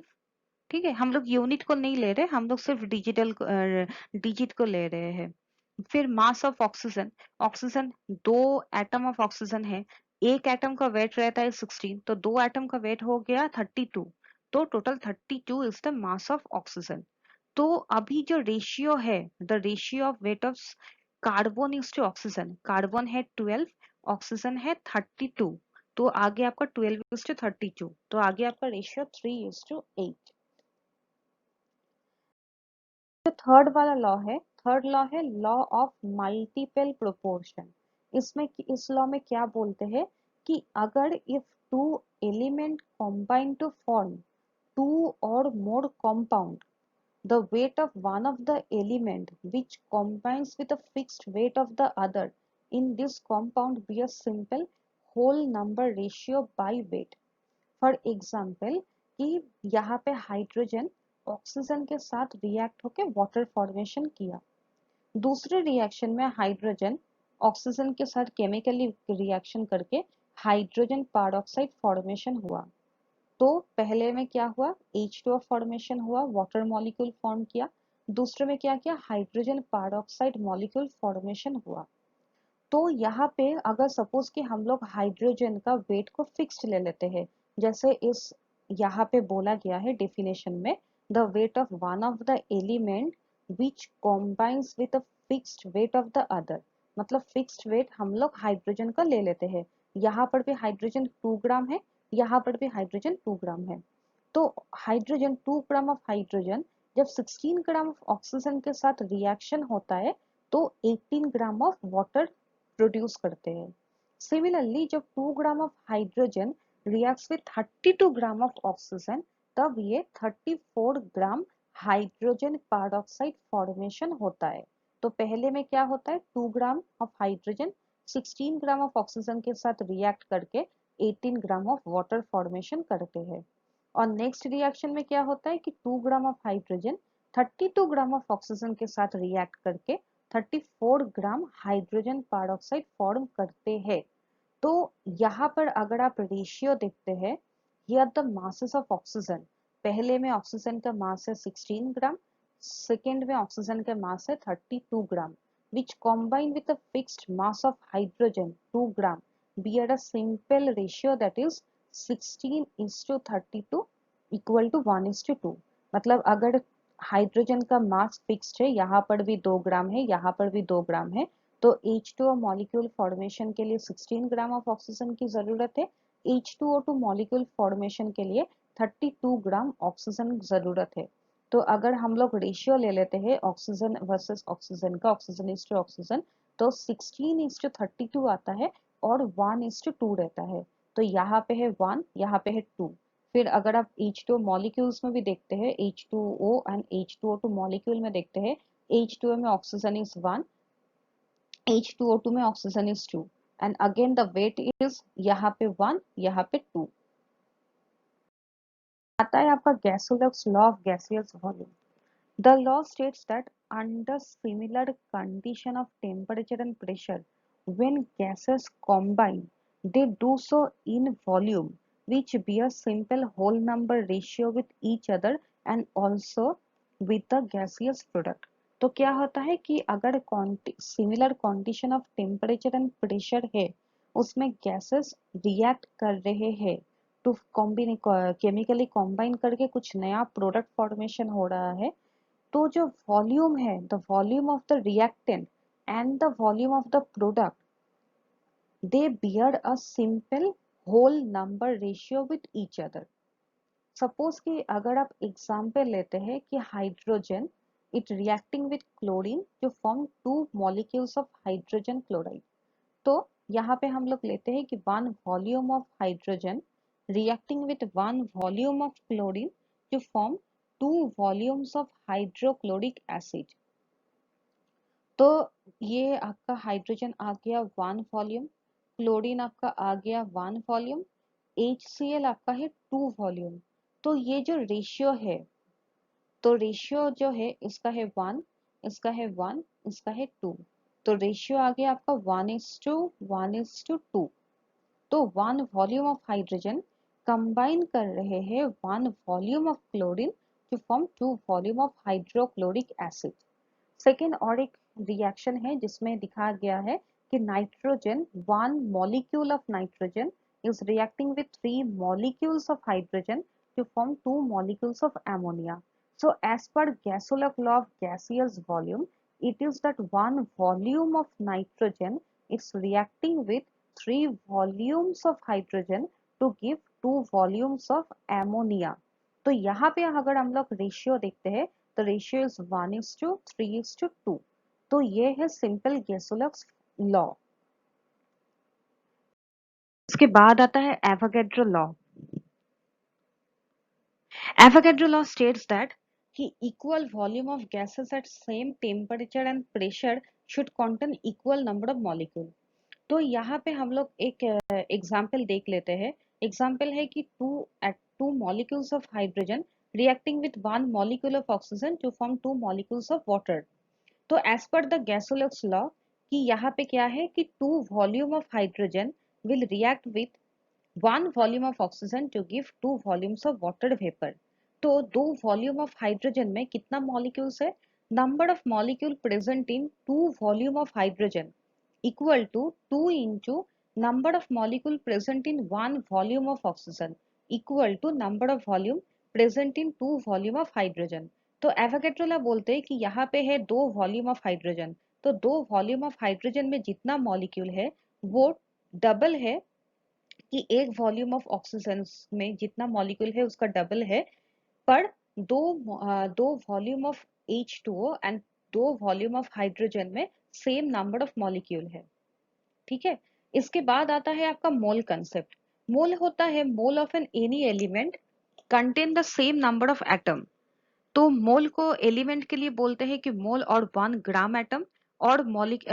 ठीक है, हम लोग यूनिट को नहीं ले रहे, हम लोग सिर्फ डिजिट को ले रहे हैं। फिर मास ऑफ ऑक्सीजन, ऑक्सीजन दो एटम ऑफ ऑक्सीजन है, एक एटम का वेट रहता है 16, तो दो एटम का वेट हो गया 32, तो total 32 is the mass of oxygen. तो अभी जो रेशियो है, the ratio of weight of carbon is to oxygen, carbon है 12, ऑक्सीजन है 32, तो आगे आपका 12 इज टू 32, तो आगे आपका रेशियो 3:8। जो थर्ड वाला लॉ है, थर्ड लॉ है लॉ ऑफ मल्टीपल प्रोपोर्शन। इसमें इस लॉ में क्या बोलते हैं कि अगर if two element combine to form two or more compound, the weight of one of the element which combines with a fixed weight of the other in this compound be a simple whole number ratio by weight। For example कि यहाँ पे हाइड्रोजन ऑक्सीजन के साथ रिएक्ट होके वाटर फॉर्मेशन किया, दूसरे रिएक्शन में हाइड्रोजन ऑक्सीजन के साथ केमिकली रिएक्शन करके हाइड्रोजन पेरोक्साइड फॉर्मेशन हुआ। तो पहले में क्या हुआ, H2O फॉर्मेशन हुआ, वाटर मॉलिक्यूल फॉर्म किया, दूसरे में क्या किया, हाइड्रोजन पेरोक्साइड मॉलिक्यूल फॉर्मेशन हुआ। तो यहाँ पे अगर सपोज कि हम लोग हाइड्रोजन का वेट को फिक्स्ड ले लेते हैं, जैसे इस यहाँ पे बोला गया है डेफिनेशन में, the weight of one of the element which combines with the fixed weight of the other, मतलब फिक्स्ड वेट हम लोग हाइड्रोजन का ले लेते हैं, यहाँ पर भी हाइड्रोजन 2 ग्राम है, यहाँ पर भी हाइड्रोजन 2 ग्राम है। तो हाइड्रोजन 2 ग्राम ऑफ हाइड्रोजन जब 16 ग्राम ऑफ ऑक्सीजन के साथ रिएक्शन होता है तो 18 ग्राम ऑफ वाटर प्रोड्यूस करते हैं। सिमिलरली जब 2 gram of hydrogen reacts with 32 gram of oxygen, तब ये 34 ग्राम हाइड्रोजन पेरोक्साइड फॉर्मेशन होता है। तो पहले में क्या होता है, 2 gram of hydrogen 16 gram of oxygen के साथ रिएक्ट करके 18 ग्राम ऑफ वाटर फॉर्मेशन करते हैं। और नेक्स्ट रिएक्शन में क्या होता है कि 2 gram of hydrogen 32 gram of oxygen के साथ रिएक्ट करके 34 ग्राम हाइड्रोजन पेरोक्साइड फॉर्म करते हैं। तो यहाँ पर अगर आप रेशियो देखते हैं, here the masses of oxygen, पहले में ऑक्सीजन का मास है 16 ग्राम, सेकेंड में ऑक्सीजन का मास है 32 ग्राम, which combine with a fixed mass of hydrogen 2 gram bear a simple ratio that is 16:32 equal to 1:2। मतलब अगर हाइड्रोजन का मास फिक्स्ड है, यहाँ पर भी 2 ग्राम है, यहाँ पर भी 2 ग्राम है, तो H2O मॉलिक्यूल फॉर्मेशन के लिए 16 ग्राम ऑफ ऑक्सीजन की जरूरत है, H2O2 मॉलिक्यूल फॉर्मेशन के लिए 32 ग्राम ऑक्सीजन जरूरत है। तो अगर हम लोग रेशियो ले लेते हैं ऑक्सीजन वर्सेस ऑक्सीजन का, ऑक्सीजन इज टू ऑक्सीजन, तो 16:32 आता है और 1:2 रहता है। तो यहाँ पे है 1, यहाँ पे है 2। फिर अगर आप H2O मॉलिक्यूल्स में भी देखते हैं, H2O एंड H2O2 मॉलिक्यूल में देखते हैं, H2O में ऑक्सीजन इज 1, H2O2 में oxygen is 2, and again the weight is यहाँ पे 1, यहाँ पे 2। आता है आपका Gay Lussac's law of gaseous volume. The law states that under similar condition of temperature and pressure, when gases combine, they do so in volume, which bear simple whole number ratio with each other and also with the gaseous product। तो क्या होता है कि अगर similar condition of temperature and pressure है, उसमें गैसेस रिएक्ट कर रहे हैं टू कॉम्बिन केमिकली कॉम्बाइन करके कुछ नया प्रोडक्ट फॉर्मेशन हो रहा है, तो जो वॉल्यूम है, the volume of the reactant and the volume of the product, they bear a simple whole number ratio with each other. Suppose कि अगर आप एग्जाम्पल लेते हैं कि hydrogen it reacting with chlorine जो form 2 molecules of hydrogen chloride, तो यहाँ पे हम लोग लेते हैं कि 1 volume of hydrogen reacting with 1 volume of chlorine to form 2 volumes of hydrochloric acid। तो ये आपका हाइड्रोजन आ गया 1 वॉल्यूम, क्लोरीन आपका आ गया 1 वॉल्यूम, HCl आपका है 2 वॉल्यूम। तो ये जो रेशियो है, तो रेशियो जो है इसका है 1, इसका है 1, इसका है 2। तो रेशियो आ गया आपका 1:1:2। तो 1 वॉल्यूम ऑफ हाइड्रोजन कंबाइन कर रहे हैं 1 volume of chlorine to form 2 volume of hydrochloric acid. Second और एक रिएक्शन है जिसमें दिखाया गया है कि nitrogen, 1 molecule of nitrogen is reacting with 3 molecules of hydrogen to form 2 molecules of ammonia. So as per Gasolov law of gaseous volume, it is that 1 volume of nitrogen is reacting with 3 volumes of hydrogen to give 2 volumes of ammonia. तो यहाँ पे अगर हम लोग रेशियो देखते हैं तो रेशियो इज 1:3:2। तो ये है सिंपल गैसोलॉव्स लॉ। इसके बाद आता है Avogadro law. Avogadro law states that कि equal volume of gases at same temperature and pressure should contain equal number of molecule. तो यहाँ पे हम लोग एक एग्जाम्पल देख लेते हैं। एग्जाम्पल है कि two molecules of hydrogen reacting with 1 molecule of oxygen to form 2 molecules of water। तो as per the Gay Lussac's law कि यहाँ पे क्या है कि 2 volume of hydrogen will react with 1 volume of oxygen to give 2 volumes of water vapour. तो 2 वॉल्यूम ऑफ हाइड्रोजन में कितना मॉलिक्यूल्स है? Number of molecule present in 2 volume of hydrogen equal to 2 into number of molecule present in 1 volume of oxygen equal to number of volume present in 2 volume of hydrogen। तो एवोगैड्रो लॉ बोलते हैं कि यहाँ पे है 2 वॉल्यूम ऑफ हाइड्रोजन, तो 2 वॉल्यूम ऑफ हाइड्रोजन में जितना मॉलिक्यूल है वो डबल है कि 1 वॉल्यूम ऑफ ऑक्सीजन में जितना मॉलिक्यूल है उसका डबल है। पर दो volume of H2O and 2 volume of hydrogen में सेम नंबर ऑफ मॉलिक्यूल है। ठीक है। इसके बाद आता है आपका मोल कंसेप्ट। मोल होता है मोल of an any element contain the same number of atom. तो मोल को एलिमेंट के लिए बोलते हैं कि मोल और 1 ग्राम एटम, और मॉलिक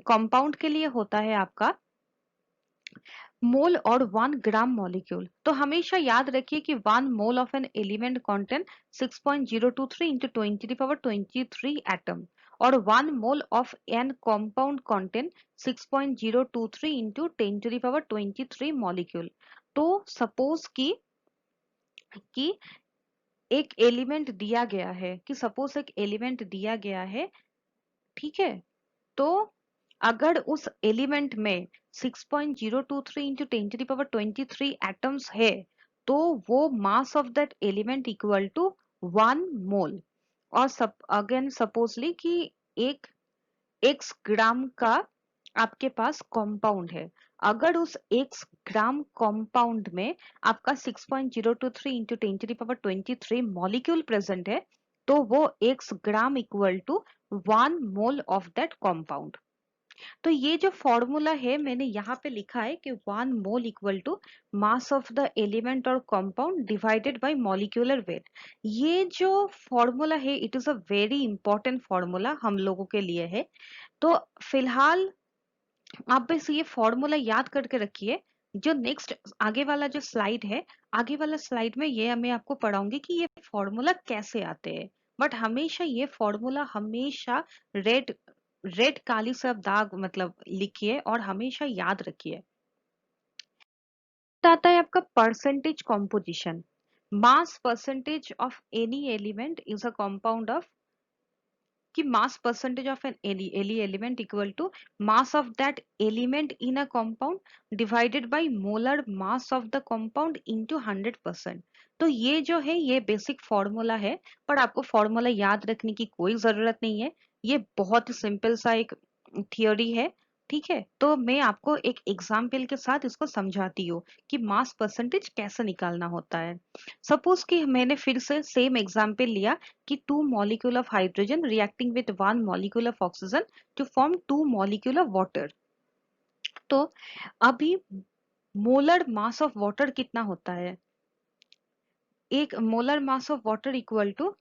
कंपाउंड के लिए होता है आपका मोल और 1 ग्राम मॉलिक्यूल। तो हमेशा याद रखिए कि 1 mole of an element content 6.023 into 10⁻23 atom, और 1 mole of an compound content 6.023 into 10⁻23 molecule. तो सपोज कि एक एलिमेंट दिया गया है, कि सपोज एक एलिमेंट दिया गया है, ठीक है। तो अगर उस एलिमेंट में 6.023 इंटू 10⁻23 एटम्स है, तो वो mass of that element equal to 1 mole. और अगेन सपोजली कि एक x ग्राम का आपके पास कंपाउंड है, अगर उस x ग्राम कंपाउंड में आपका 6.023 इंटू 10⁻23 मॉलिक्यूल प्रेजेंट है, तो वो x gram equal to 1 mole of that compound. तो ये जो फॉर्मूला है मैंने यहाँ पे लिखा है कि 1 mole equal to mass of the element और compound divided by molecular weight. ये जो फॉर्मूला है it is a very important formula हम लोगों के लिए है। तो फिलहाल आप बस ये फॉर्मूला याद करके रखिए। जो नेक्स्ट आगे वाला जो स्लाइड है, आगे वाला स्लाइड में ये मैं आपको पढ़ाऊंगी कि ये फॉर्मूला कैसे आते हैं। बट हमेशा ये फॉर्मूला हमेशा रेड रेड काली से आप दाग मतलब लिखिए और हमेशा याद रखिए। आता है आपका percentage composition. Mass percentage of any element is a compound of कि mass percentage of an any element equal to mass of that element in a compound divided by molar mass of the compound into 100%। तो ये जो है ये बेसिक फॉर्मूला है, पर आपको फॉर्मूला याद रखने की कोई जरूरत नहीं है। ये बहुत ही सिंपल सा एक थियोरी है। ठीक है, तो मैं आपको एक एग्जाम्पल के साथ इसको समझाती हूँ कि मास परसेंटेज कैसे निकालना होता है। सपोज कि मैंने फिर से सेम एग्जाम्पल लिया कि 2 molecule of hydrogen reacting with 1 molecule of oxygen to form 2 molecule of water। तो अभी मोलर मास ऑफ वाटर कितना होता है? एक molar mass of water equal to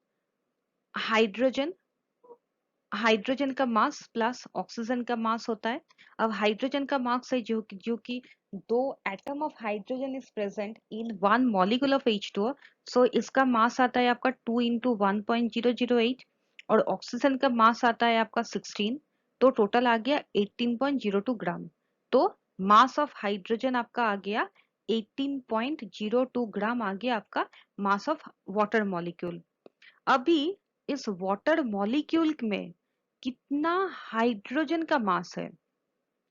hydrogen hydrogen का मास प्लस ऑक्सीजन का मास होता है। अब हाइड्रोजन का मास है जो कि दो atom of hydrogen is present in one molecule of H2O। सो इसका मास आता है आपका 2 इंटू 1.008 और ऑक्सीजन का मास आता है आपका 16। तो टोटल आ गया 18.02 ग्राम। तो मास ऑफ हाइड्रोजन आपका आ गया 18.02 ग्राम आ गया आपका मास ऑफ वाटर मॉलिक्यूल। अभी इस वाटर मॉलिक्यूल में कितना हाइड्रोजन का मास है,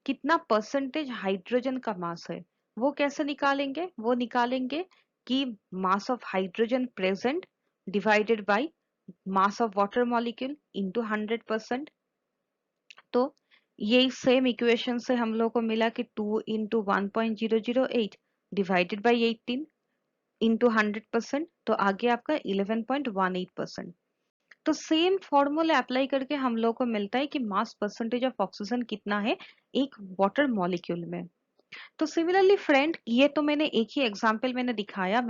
कितना परसेंटेज हाइड्रोजन का मास है, वो कैसे निकालेंगे? वो निकालेंगे कि mass of hydrogen present divided by mass of water molecule into 100%। तो ये सेम इक्वेशन से हम लोग को मिला कि 2 इंटू 1.008 डिवाइडेड बाई 18 इंटू 100%, तो आगे आपका 11.18%। तो सेम फॉर्मूला अप्लाई करके हम लोग को मिलता है कि मास परसेंटेज ऑफ ऑक्सीजन कितना है एक वाटर मॉलिक्यूल में। तो सिमिलरली फ्रेंड, ये तो मैंने एक ही एग्जांपल मैंने दिखाया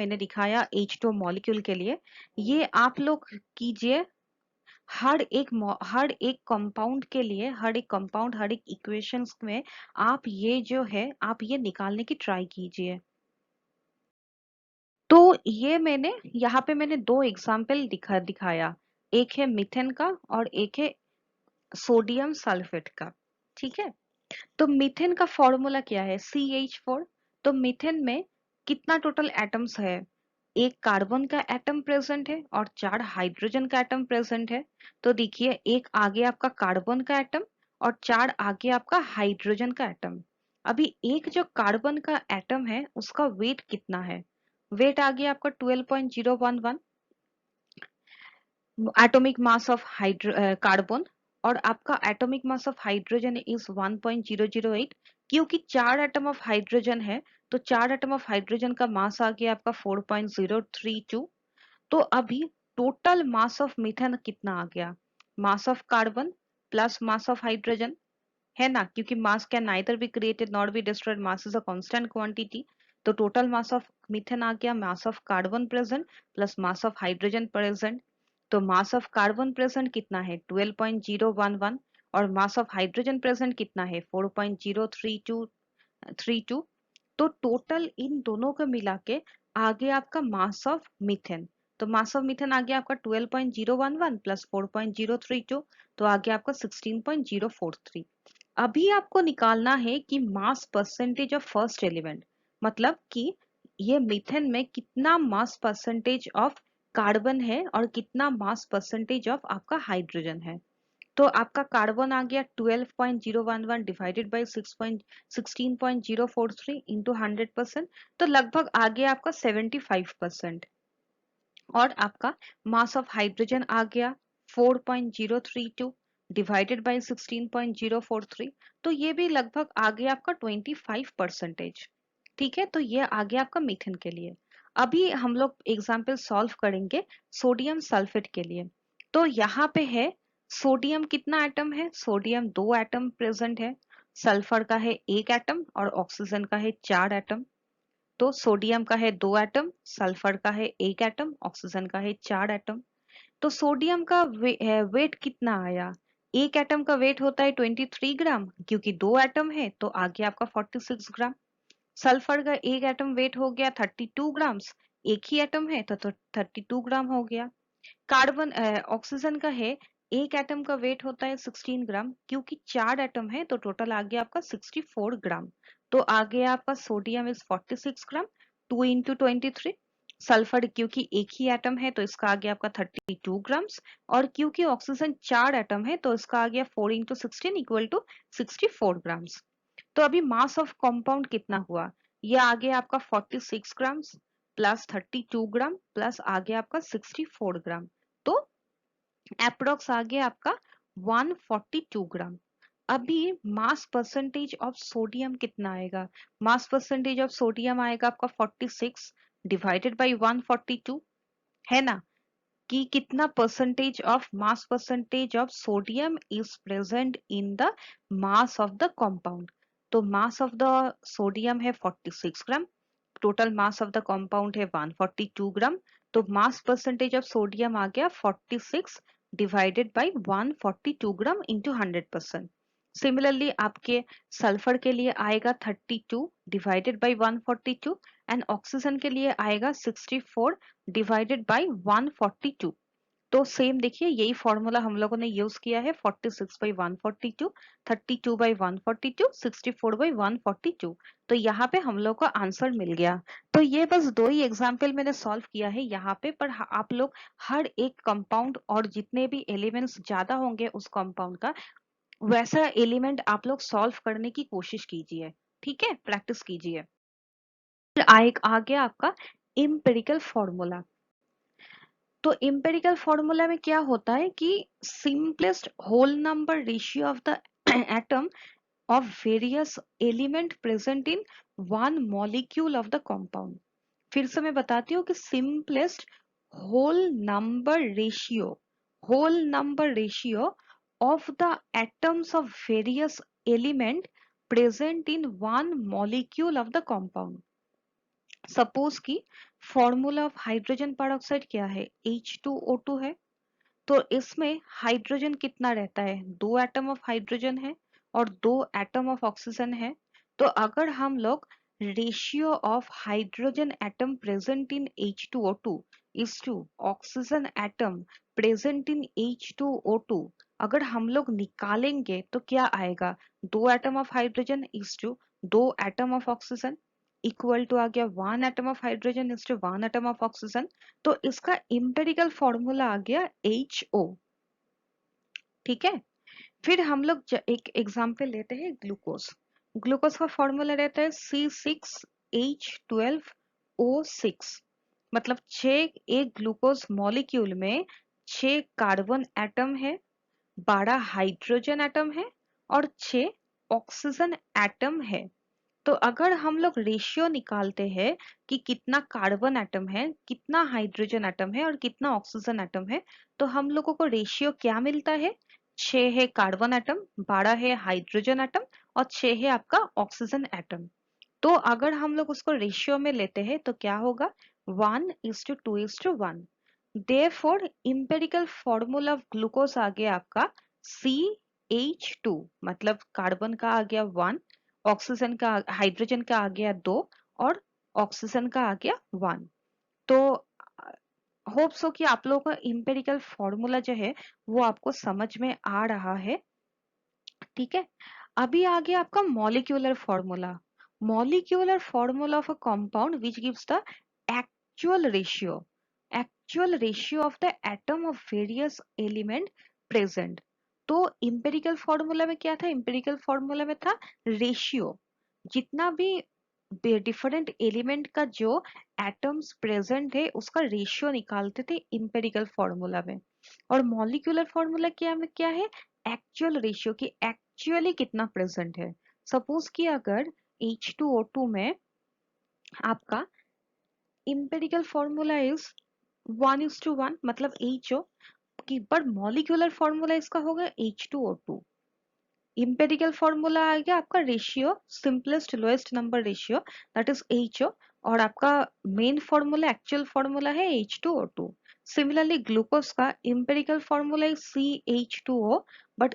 H2 मॉलिक्यूल के लिए। ये आप लोग कीजिए हर एक कंपाउंड के लिए, हर एक इक्वेशंस में आप ये जो है आप ये निकालने की ट्राई कीजिए। तो ये मैंने दो एग्जांपल दिखाया, एक है मीथेन का और एक है सोडियम सल्फेट का। ठीक है, तो मीथेन का फॉर्मूला क्या है? CH4। तो मीथेन में कितना टोटल एटम्स है? एक कार्बन का एटम प्रेजेंट है और 4 हाइड्रोजन का एटम प्रेजेंट है। तो देखिए, एक आगे आपका कार्बन का एटम और 4 आगे आपका हाइड्रोजन का एटम। अभी एक जो कार्बन का एटम है उसका वेट कितना है? वेट आ गया आपका 12.011 एटॉमिक मास ऑफ कार्बन, और आपका atomic mass of hydrogen is 1.008। क्योंकि 4 एटम ऑफ हाइड्रोजन है तो 4 एटम ऑफ हाइड्रोजन का मास आ गया आपका 4.032। तो अभी टोटल मास ऑफ मीथेन कितना आ गया? Mass of carbon plus mass of hydrogen, है ना, क्योंकि मास can neither be created not be destroyed, mass is a constant quantity. तो टोटल मास ऑफ मीथेन आ गया mass of carbon present plus mass of hydrogen present. तो मास ऑफ कार्बन प्रेजेंट कितना है? 12.011 और मास ऑफ हाइड्रोजन प्रेजेंट कितना है? 4.03232। तो टोटल इन दोनों को मिला के आ गया आपका मास ऑफ मीथेन। तो मास ऑफ मीथेन आ गया आपका 12.011 प्लस 4.032, तो आ गया आपका 16.043। अभी आपको निकालना है कि मास परसेंटेज ऑफ फर्स्ट एलिमेंट, मतलब कि ये मीथेन में कितना मास परसेंटेज ऑफ कार्बन है और कितना मास परसेंटेज ऑफ आपका हाइड्रोजन है। तो आपका कार्बन आ गया 12.011 डिवाइडेड बाई 16.043 इंटू 100%, तो लगभग आ गया आपका 75%। और आपका मास ऑफ हाइड्रोजन आ गया 4.032 डिवाइडेड बाई 16.043, तो ये भी लगभग आ गया आपका 25%। ठीक है, तो ये आ गया आपका मीथेन के लिए। अभी हम लोग एग्जाम्पल सॉल्व करेंगे सोडियम सल्फेट के लिए। तो यहाँ पे है सोडियम कितना एटम है? सोडियम 2 एटम प्रेजेंट है। सल्फर का है 1 एटम और ऑक्सीजन का है 4 एटम। तो सोडियम का है 2 एटम, सल्फर का है 1 एटम, ऑक्सीजन का है 4 एटम। तो सोडियम का वेट कितना आया? एक एटम का वेट होता है 23 ग्राम, क्योंकि 2 एटम है तो आ गया आपका 46 ग्राम। सल्फर का एक एटम वेट हो गया 32 ग्राम्स, एक ही एटम है तो 32 ग्राम हो गया। कार्बन ऑक्सीजन का है एक एटम का वेट होता है 16 ग्राम, क्योंकि 4 एटम है तो टोटल आ गया आपका 64 ग्राम। तो आ गया आपका sodium is 46 gram, 2 into 23। Sulphur क्योंकि एक ही एटम है तो इसका आ गया आपका 32 ग्राम्स, और क्योंकि ऑक्सीजन 4 एटम है तो इसका आ गया 4 इंटू 16 इक्वल टू 64 ग्राम्स। तो अभी मास ऑफ कंपाउंड कितना हुआ? ये आ गया आपका 46 ग्राम्स प्लस 32 ग्राम प्लस आ गया आपका 64 ग्राम। तो अप्रोक्स आ गया आपका 142 ग्राम। अभी मास परसेंटेज ऑफ सोडियम कितना आएगा? मास परसेंटेज ऑफ सोडियम आएगा आपका 46 डिवाइडेड बाई 142, है ना, कि कितना percentage of mass percentage of sodium is present in the mass of the compound. तो मास ऑफ द सोडियम है 46 gram, total mass of the compound है 142 ग्राम। तो मास परसेंटेज ऑफ सोडियम आ गया 46 divided by 142 gram into 100%। Similarly आपके सल्फर के लिए आएगा 32 डिवाइडेड बाय 142 एंड ऑक्सीजन के लिए आएगा 64 डिवाइडेड बाय 142। तो सेम देखिए यही फॉर्मूला हम लोगों ने यूज किया है 46 बाई 142, 32 बाई 142, 64 बाई 142। तो यहाँ पे हम लोग को आंसर मिल गया। तो ये बस दो ही एग्जाम्पल मैंने सॉल्व किया है यहाँ पे, पर आप लोग हर एक कंपाउंड और जितने भी एलिमेंट्स ज्यादा होंगे उस कंपाउंड का वैसा एलिमेंट आप लोग सॉल्व करने की कोशिश कीजिए, ठीक है, प्रैक्टिस कीजिए। फिर आ गया आपका इम्पेरिकल फॉर्मूला। तो इम्पेरिकल फॉर्मूला में क्या होता है कि simplest whole number ratio of the atom of various element present in one molecule of the compound। फिर से मैं बताती हूँ कि simplest whole number ratio of the atoms of various element present in one molecule of the compound। Suppose कि फॉर्मूला ऑफ हाइड्रोजन पेरोक्साइड क्या है, H2O2 है। तो इसमें हाइड्रोजन कितना रहता है, 2 एटम ऑफ हाइड्रोजन है और 2 एटम ऑफ ऑक्सीजन है। तो अगर हम लोग ratio of hydrogen atom present in H2O2 is to oxygen atom present in H2O2 अगर हम लोग निकालेंगे तो क्या आएगा, 2 atom of hydrogen is to 2 atom of oxygen equal to आ गया 1 atom of hydrogen is to 1 atom of oxygen. तो इसका इंपेरिकल फॉर्मूला आ गया HO, ठीक है। फिर हम लोग एक एग्जांपल लेते हैं ग्लूकोज। ग्लूकोज का फॉर्मूला रहता है C6H12O6। मतलब 6 एक ग्लूकोज मॉलिक्यूल में 6 कार्बन एटम है, 12 हाइड्रोजन एटम है और 6 ऑक्सीजन एटम है। तो अगर हम लोग रेशियो निकालते हैं कि कितना कार्बन एटम है, कितना हाइड्रोजन एटम है और कितना ऑक्सीजन एटम है, तो हम लोगों को रेशियो क्या मिलता है, 6 है कार्बन एटम, 12 है हाइड्रोजन एटम और 6 है आपका ऑक्सीजन एटम। तो अगर हम लोग उसको रेशियो में लेते हैं तो क्या होगा, 1:2:1। Therefore empirical formula of glucose आ गया आपका CH2, मतलब कार्बन का आ गया 1, ऑक्सीजन का हाइड्रोजन का आ गया 2 और ऑक्सीजन का आ गया 1। तो होप सो कि आप लोगों का इंपेरिकल फॉर्मूला जो है वो आपको समझ में आ रहा है, ठीक है। अभी आ गया आपका molecular formula. Molecular formula of a compound which gives the actual ratio of the atom of various element present. तो इंपेरिकल फॉर्मूला में क्या था, इंपेरिकल फॉर्मूला में था रेशियो, जितना भी डिफरेंट एलिमेंट का जो एटम्स प्रेजेंट है उसका रेशियो निकालते थे इंपेरिकल फॉर्मूला में। और मॉलिक्यूलर फॉर्मूला क्या है, एक्चुअल रेशियो की एक्चुअली कितना प्रेजेंट है। सपोज कि अगर H2O2 में आपका इंपेरिकल फॉर्मूला इज 1:1 मतलब HO की, पर मॉलिक्यूलर फॉर्मूला इसका होगा H2O2। इंपेरिकल फॉर्मूला आ गया आपका ratio, simplest lowest number ratio, that is HO। और आपका मेन फॉर्मूला एक्चुअल फॉर्मूला है H2O2। सिमिलरली ग्लूकोज का इंपेरिकल फॉर्मूला है CH2O, बट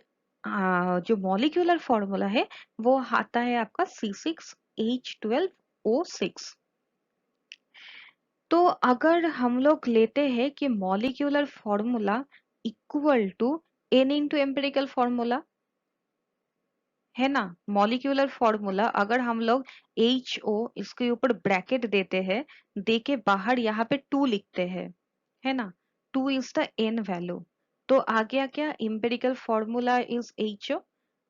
जो मॉलिक्यूलर फॉर्मूला है वो आता है आपका C6H12O6। तो अगर हम लोग लेते हैं कि molecular formula equal to N into empirical formula है ना, मॉलिक्यूलर फॉर्मूला अगर हम लोग HO इसके ऊपर ब्रैकेट देते हैं, दे के बाहर यहाँ पे 2 लिखते हैं, है ना, 2 इज द N वैल्यू। तो आ गया क्या, empirical formula is HO,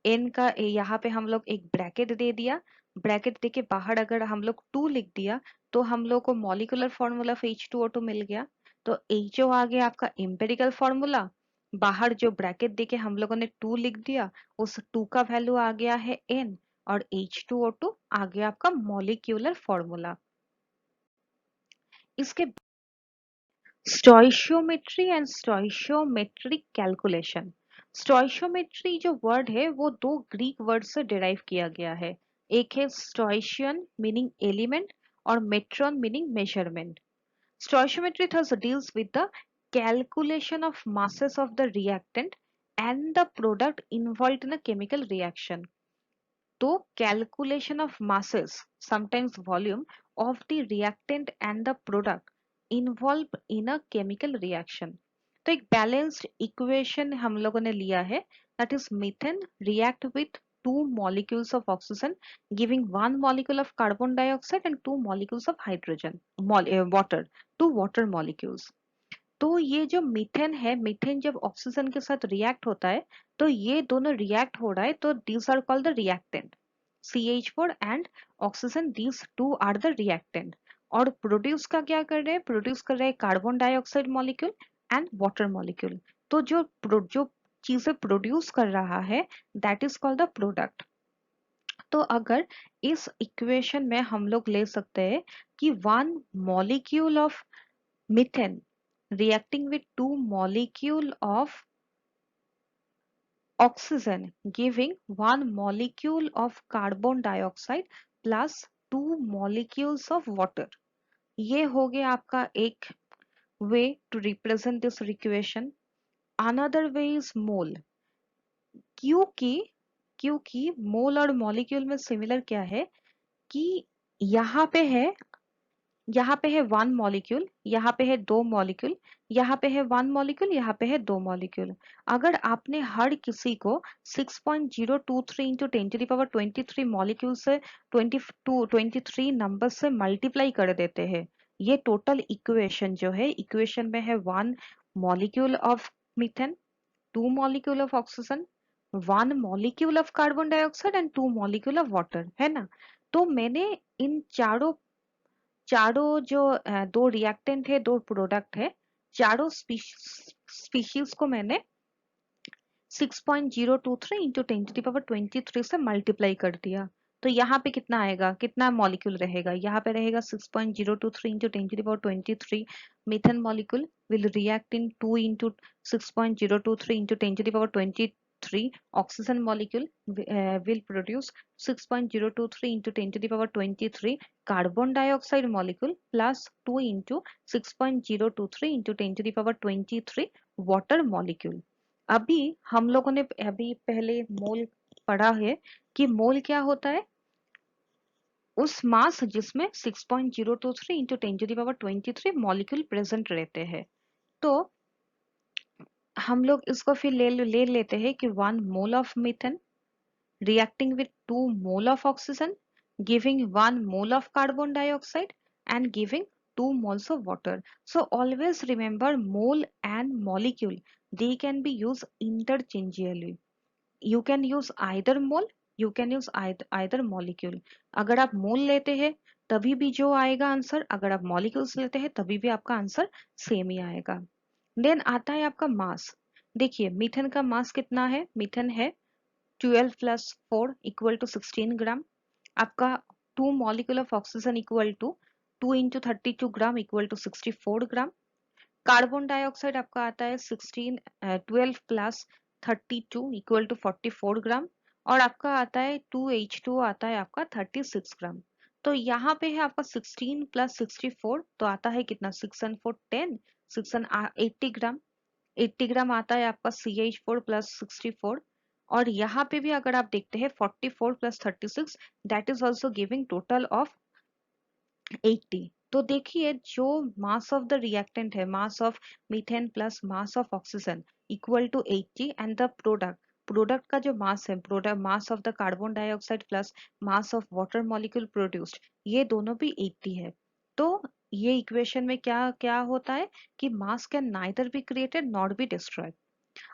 N का यहाँ पे हम लोग एक ब्रैकेट दे दिया, ब्रैकेट दे के बाहर अगर हम लोग 2 लिख दिया तो हम लोग को मॉलिक्यूलर फॉर्मूला ऑफ H2O2 मिल गया। तो HO आ गया आपका इंपेरिकल फॉर्मूला, बाहर जो ब्रैकेट देके हम लोगों ने 2 लिख दिया, उस 2 का वैल्यू आ गया है N और H2O2 आ गया आपका मॉलिक्यूलर फॉर्मूला। इसके स्टोइशियोमेट्री एंड स्टोइशियोमेट्रिक कैलकुलेशन। स्टोइशियोमेट्री जो वर्ड है वो 2 ग्रीक वर्ड से डिराइव किया गया है। एक है स्टोइशियन मीनिंग एलिमेंट और metron meaning measurement. Stoichiometry thus deals with the calculation of masses of the reactant and the product involved in a chemical reaction. तो calculation of masses, sometimes volume, of the reactant and the product involved in a chemical reaction. तो एक balanced equation हम लोगों ने लिया है, that is methane react with two molecules of oxygen giving one molecule of carbon dioxide and two molecules of hydrogen, water, two water molecules. तो ये जो मीथेन है, मीथेन जब ऑक्सीजन के साथ रिएक्ट होता है तो ये दोनों रिएक्ट हो रहा है, तो these are called the reactant. CH4 and oxygen, these two are the reactant. और प्रोड्यूस का क्या कर रहे हैं? प्रोड्यूस कर रहे हैं carbon dioxide molecule and water molecule. तो जो चीजें प्रोड्यूस कर रहा है that is called the product. तो अगर इस इक्वेशन में हम लोग ले सकते हैं कि one molecule of methane reacting with two molecule of oxygen giving one molecule of carbon dioxide plus two molecules of water. ये हो गया आपका एक way to represent this equation. Another way is mole. क्योंकि क्योंकि मोल और मॉलिक्यूल में सिमिलर क्या है कि यहाँ पे है वन मॉलिक्यूल, यहाँ पे है दो मॉलिक्यूल, यहाँ पे है वन मॉलिक्यूल, यहाँ पे है दो मॉलिक्यूल. अगर आपने हर किसी को 6.023 इंटू 10⁻23 मॉलिक्यूल से 23 नंबर से मल्टीप्लाई कर देते हैं, ये टोटल इक्वेशन जो है, इक्वेशन में है one molecule of methane, two molecule of oxygen, one molecule of carbon dioxide and two molecule of water, है ना. तो मैंने इन चारों चारों जो दो रिएक्टेंट है, दो प्रोडक्ट है, चारों स्पीशीज को मैंने 6.023 इंटू 10⁻23 से मल्टीप्लाई कर दिया. तो यहाँ पे कितना आएगा, कितना मॉलिक्यूल रहेगा? यहाँ पे रहेगा 6.023 into 10⁻23 methane molecule will react in 2 into 6.023 into 10⁻23 oxygen molecule will produce 6.023 into 10⁻23 carbon dioxide molecule plus 2 into 6.023 into 10⁻23 water molecule. अभी हम लोगों ने अभी पहले मोल पढ़ा है कि मोल क्या होता है? उस मास जिसमें 6.023 into 10⁻23 मॉलिक्यूल प्रेजेंट रहते हैं. तो हम लोग इसको फिर ले लेते हैं कि 1 mole of methane reacting with 2 mole of oxygen giving 1 mole of carbon dioxide and giving 2 moles of water. So always remember mole and molecule, they can be used interchangeably. You can use either mole, you can use either molecule. अगर आप मोल लेते हैं तभी भी जो आएगा आंसर, अगर आप मॉलिक्यूल्स लेते हैं तभी भी आपका आंसर सेम ही आएगा. देन आता है आपका मास. देखिए मीथेन का मास कितना है? मीथेन है 12 plus 4 equal to 16 ग्राम. आपका 2 molecule of oxygen equal to 2 into 32 gram equal to 64 gram. Carbon dioxide आपका आता है 12 plus 32 equal to 44 ग्राम. और आपका आता है 2H2 आता है आपका 36 ग्राम. तो यहाँ पे है आपका 16 plus 64, तो आता है कितना? 6 and 4 10, 6 and 80 ग्राम. 80 ग्राम आता है आपका CH4 plus 64. और यहाँ पे भी अगर आप देखते हैं 44 plus 36 that is also giving total of 80. तो देखिए जो मास ऑफ द रिएक्टेंट है, mass of methane plus mass of oxygen equal to 80 and the product का जो मास है, product mass of the carbon dioxide plus mass of water molecule produced, ये दोनों भी 80 है. तो ये इक्वेशन में क्या क्या होता है कि मास can neither be created not be destroyed.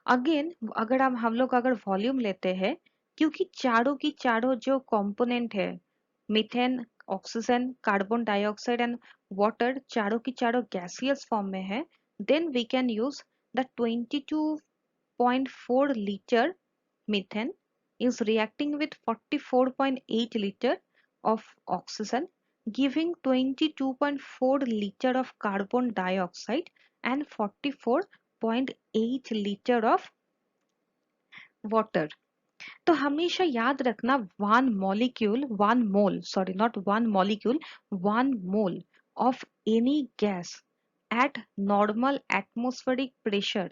Again अगर हम लोग अगर वॉल्यूम लेते हैं, क्योंकि चारों की चारों जो कंपोनेंट है, methane, oxygen, carbon dioxide and water, चारों की चारों गैसियस फॉर्म में है, then we can use the 22.4 liter methane is reacting with 44.8 liter of oxygen giving 22.4 liter of carbon dioxide and 44.8 liter of water. तो हमेशा याद रखना one mole of any gas at normal atmospheric pressure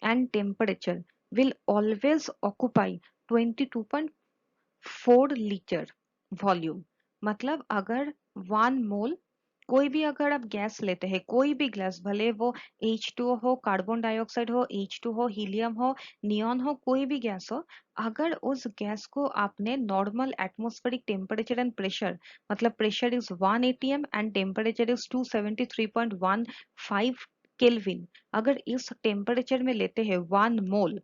and temperature will always occupy 22.4 liter volume. मतलब अगर 1 मोल कोई भी अगर आप गैस लेते हैं, कोई भी गैस, भले वो H2O हो, कार्बन डाइऑक्साइड हो, H2 हो, हीलियम हो, नियॉन हो, कोई भी गैस हो, अगर उस गैस को आपने normal atmospheric temperature and pressure, मतलब pressure is 1 atm and temperature is 273.15 kelvin, अगर इस टेम्परेचर में लेते हैं 1 मोल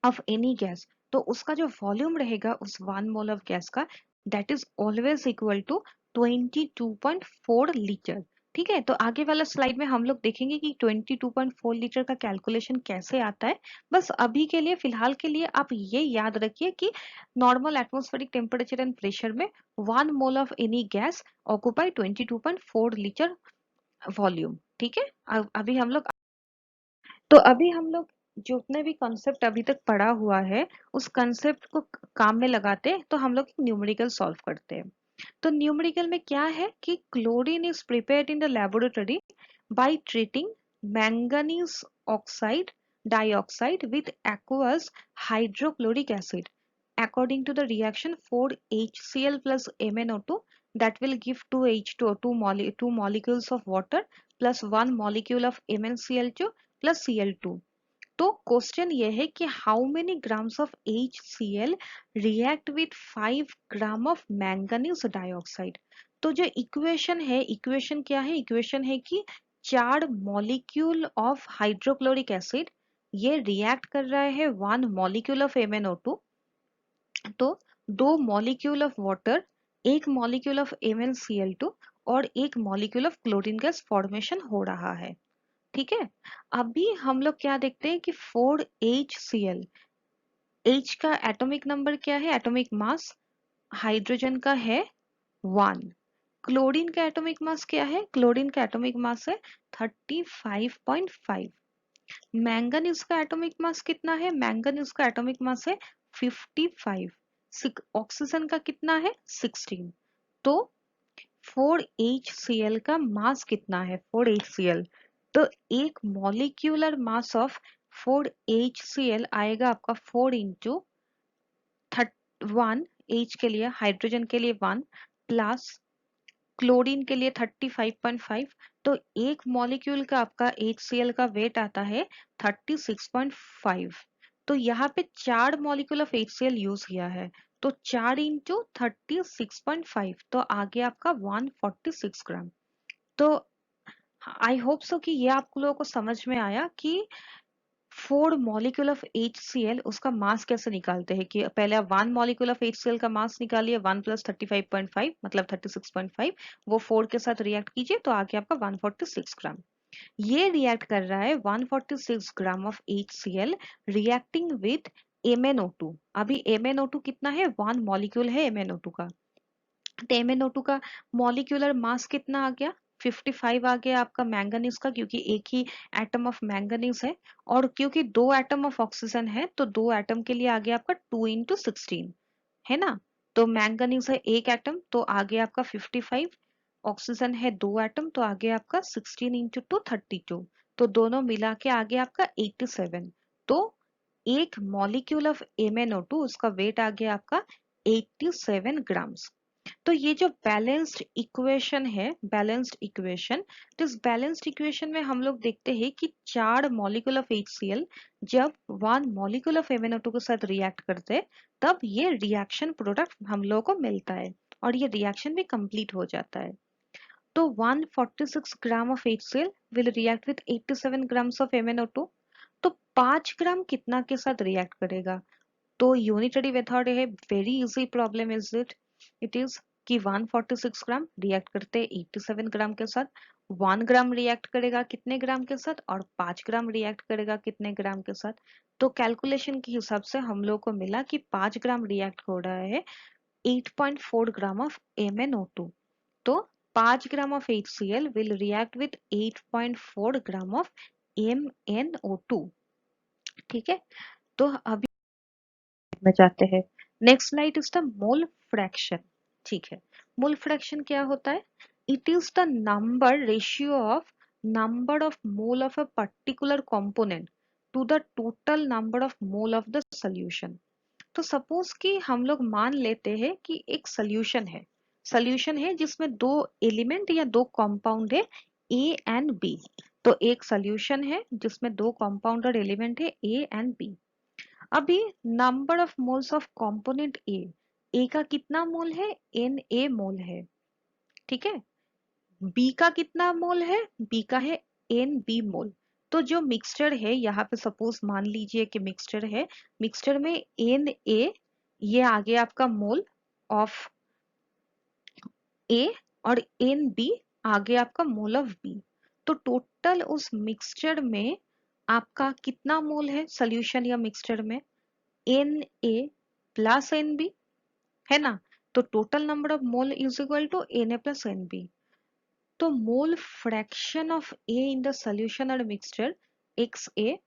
ऑफ एनी गैस, तो उसका जो वॉल्यूम रहेगा उस 1 मोल ऑफ गैस का, that is always equal to 22.4 litre. ठीक है, तो आगे वाला स्लाइड में हम लोग देखेंगे कि 22.4 लीटर का कैलकुलेशन कैसे आता है। बस अभी के लिए, फिलहाल के लिए आप ये याद रखिए कि normal atmospheric temperature and pressure में 1 mole of any gas occupy 22.4 litre volume. ठीक है, अभी हम लोग जितने भी कंसेप्ट अभी तक पढ़ा हुआ है, उस कंसेप्ट को काम में लगाते हैं, तो हम लोग न्यूमेरिकल सॉल्व करते हैं। तो न्यूमेरिकल में क्या है कि chlorine is prepared in the laboratory by treating manganese oxide dioxide with aqueous hydrochloric acid according to the reaction 4HCl plus MnO2 that will give 2H2O, two molecules of water plus 1 molecule of MnCl2 plus Cl2। तो क्वेश्चन ये है कि how many grams of HCl react with 5 gram of manganese dioxide. तो जो इक्वेशन है, इक्वेशन क्या है, इक्वेशन है कि 4 मॉलिक्यूल ऑफ हाइड्रोक्लोरिक एसिड ये रिएक्ट कर रहा है 1 मॉलिक्यूल ऑफ MnO2, तो 2 molecule of water, 1 molecule of MnCl2 और 1 molecule of chlorine gas formation हो रहा है। ठीक है, अभी हम लोग क्या देखते हैं कि 4HCl, H का एटॉमिक नंबर क्या है, एटॉमिक मास, हाइड्रोजन का है 1, क्लोरीन का एटॉमिक मास क्या है, क्लोरीन का एटॉमिक मास है 35.5, मैंगनीज का एटॉमिक मास कितना है, मैंगनीज का एटॉमिक मास है 55, ऑक्सीजन का कितना है 16। तो 4HCl का मास कितना है, 4HCl, तो एक मॉलिक्यूलर मास ऑफ 4HCl आएगा आपका 4 इंटू 1, H के लिए, हाइड्रोजन के लिए 1 प्लस क्लोरीन के लिए 35.5, तो एक मॉलिक्यूल का आपका HCl का वेट आता है 36.5। तो यहाँ पे 4 मॉलिक्यूल ऑफ HCl यूज किया है, तो 4 इंटू 36.5, तो आगे आपका 146 ग्राम। तो आई होप सो कि ये आप लोगों को समझ में आया कि 4 मॉलिक्यूल ऑफ HCl उसका मास कैसे निकालते हैं, कि पहले आप 1 मॉलिक्यूल ऑफ HCl का मास निकालिए, 1 प्लस 35.5 मतलब 36.5, वो 4 के साथ रिएक्ट कीजिए, तो आगे आपका 146 ग्राम। ये रिएक्ट कर रहा है 146 gram of HCl reacting with MnO2। अभी MnO2 कितना है, 1 मॉलिक्यूल है MnO2 का, तो MnO2 का मॉलिक्यूलर मास कितना आ गया, 55 आ गया आपका मैंगनीज का, क्योंकि एक ही एटम ऑफ मैंगनीज है, और क्योंकि 2 एटम ऑफ ऑक्सीजन है, तो 2 एटम के लिए आ गया आपका 2 इंटू 16, है ना। तो मैंगनीज है एक एटम, तो आगे आपका 55, ऑक्सीजन है 2 एटम, तो आगे आपका 16 इंटू 2 32, तो दोनों मिला के आगे आपका 87। तो एक मॉलिक्यूल ऑफ MnO2 उसका वेट आ गया आपका 87 ग्राम्स। तो ये जो बैलेंस्ड इक्वेशन है, बैलेंस्ड इक्वेशन, तो इस बैलेंस्ड इक्वेशन में हम लोग देखते हैं कि 4 मॉलिक्यूल ऑफ HCl जब 1 मॉलिक्यूल ऑफ MnO2 के साथ रिएक्ट करते हैं, तब ये रिएक्शन प्रोडक्ट हम लोगों को मिलता है, और ये रिएक्शन भी कंप्लीट हो जाता है। तो 146 gram of HCl will react with 87 grams of MnO2। तो 5 ग्राम कितना के साथ रिएक्ट करेगा, तो यूनिटरी मेथड है, very easy problem is it, it is कि 146 ग्राम रिएक्ट करते हैं 87 ग्राम के साथ, 1 ग्राम रिएक्ट करेगा कितने ग्राम के साथ, और 5 ग्राम रिएक्ट करेगा कितने ग्राम के साथ। तो कैलकुलेशन के हिसाब से हम लोग को मिला कि 5 ग्राम रिएक्ट हो रहा है 8.4 ग्राम ऑफ MnO2। तो 5 gram of HCl will react with 8.4 gram of MnO2। ठीक है, तो अभी में जाते हैं, next slide is the mole fraction. ठीक है, मोल फ्रैक्शन क्या होता है, it is the number ratio of number of mole of a particular component to the total number of mole of the solution. तो सपोज कि हम लोग मान लेते हैं कि एक सोल्यूशन है जिसमें दो एलिमेंट या दो कंपाउंड है ए एंड बी। तो एक सोल्यूशन है जिसमें दो कंपाउंड और एलिमेंट है ए एंड बी। अभी number of moles of component ए का कितना मोल है, एन ए मोल है, ठीक है। बी का कितना मोल है, बी का है एन बी मोल। तो जो मिक्सचर है यहाँ पे सपोज मान लीजिए कि मिक्सचर है, मिक्सचर में एन ए ये आ गया आपका मोल ऑफ ए और एन बी आ गया आपका मोल ऑफ बी। तो टोटल उस मिक्सचर में आपका कितना मोल है सोल्यूशन या मिक्सचर में, N A plus N B, है ना। तो total number of mole is equal to N A plus N B. तो mole fraction of A in the solution और मिक्सचर एक्स ए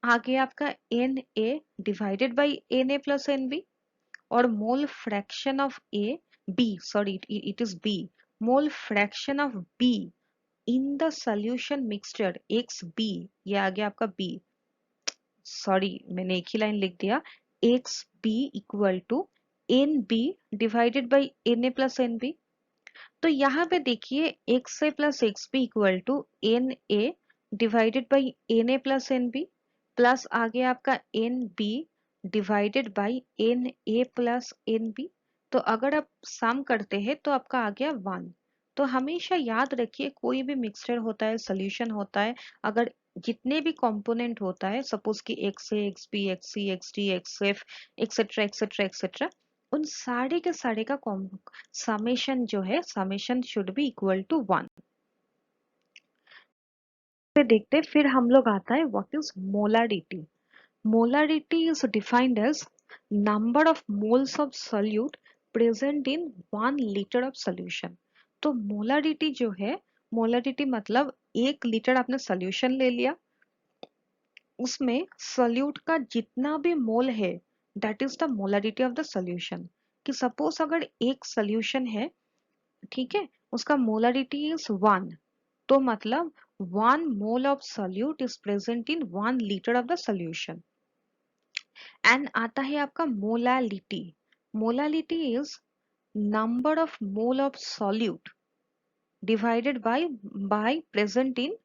आ गया आपका N A divided by N A plus N B. और mole fraction of A B, sorry it is B, mole fraction of B in the solution mixture X B, ये आ गया आपका बी, सॉरी मैंने एक ही लाइन लिख दिया, X B equal to N B divided by N A plus N B. तो यहाँ पे देखिए X A plus X B equal to N A divided by N A plus N B, plus आ गया आपका N B divided by N A plus N B. तो अगर आप सम करते हैं तो आपका आ गया 1। तो हमेशा याद रखिए कोई भी मिक्सचर होता है, सोल्यूशन होता है, अगर जितने भी कंपोनेंट होता है, सपोज कि X A X B X C X D X F etcetera etcetera etcetera, उन सारे के सारे का समेशन जो है, summation should be equal to 1। पे देखते हैं फिर हम लोग आता है what is molarity. Molarity is defined as number of moles of solute present in 1 litre of solution. तो मोलारिटी जो है, मोलारिटी मतलब 1 लीटर आपने सोल्यूशन ले लिया, उसमें सोल्यूट का जितना भी मोल है that is the molarity of the solution. कि सपोज अगर एक सोल्यूशन है, ठीक है, उसका मोलारिटी इज 1, तो मतलब 1 mole of solute is present in 1 litre of the solution. And आता है आपका molality. Molality is number of mole of solute divided by present in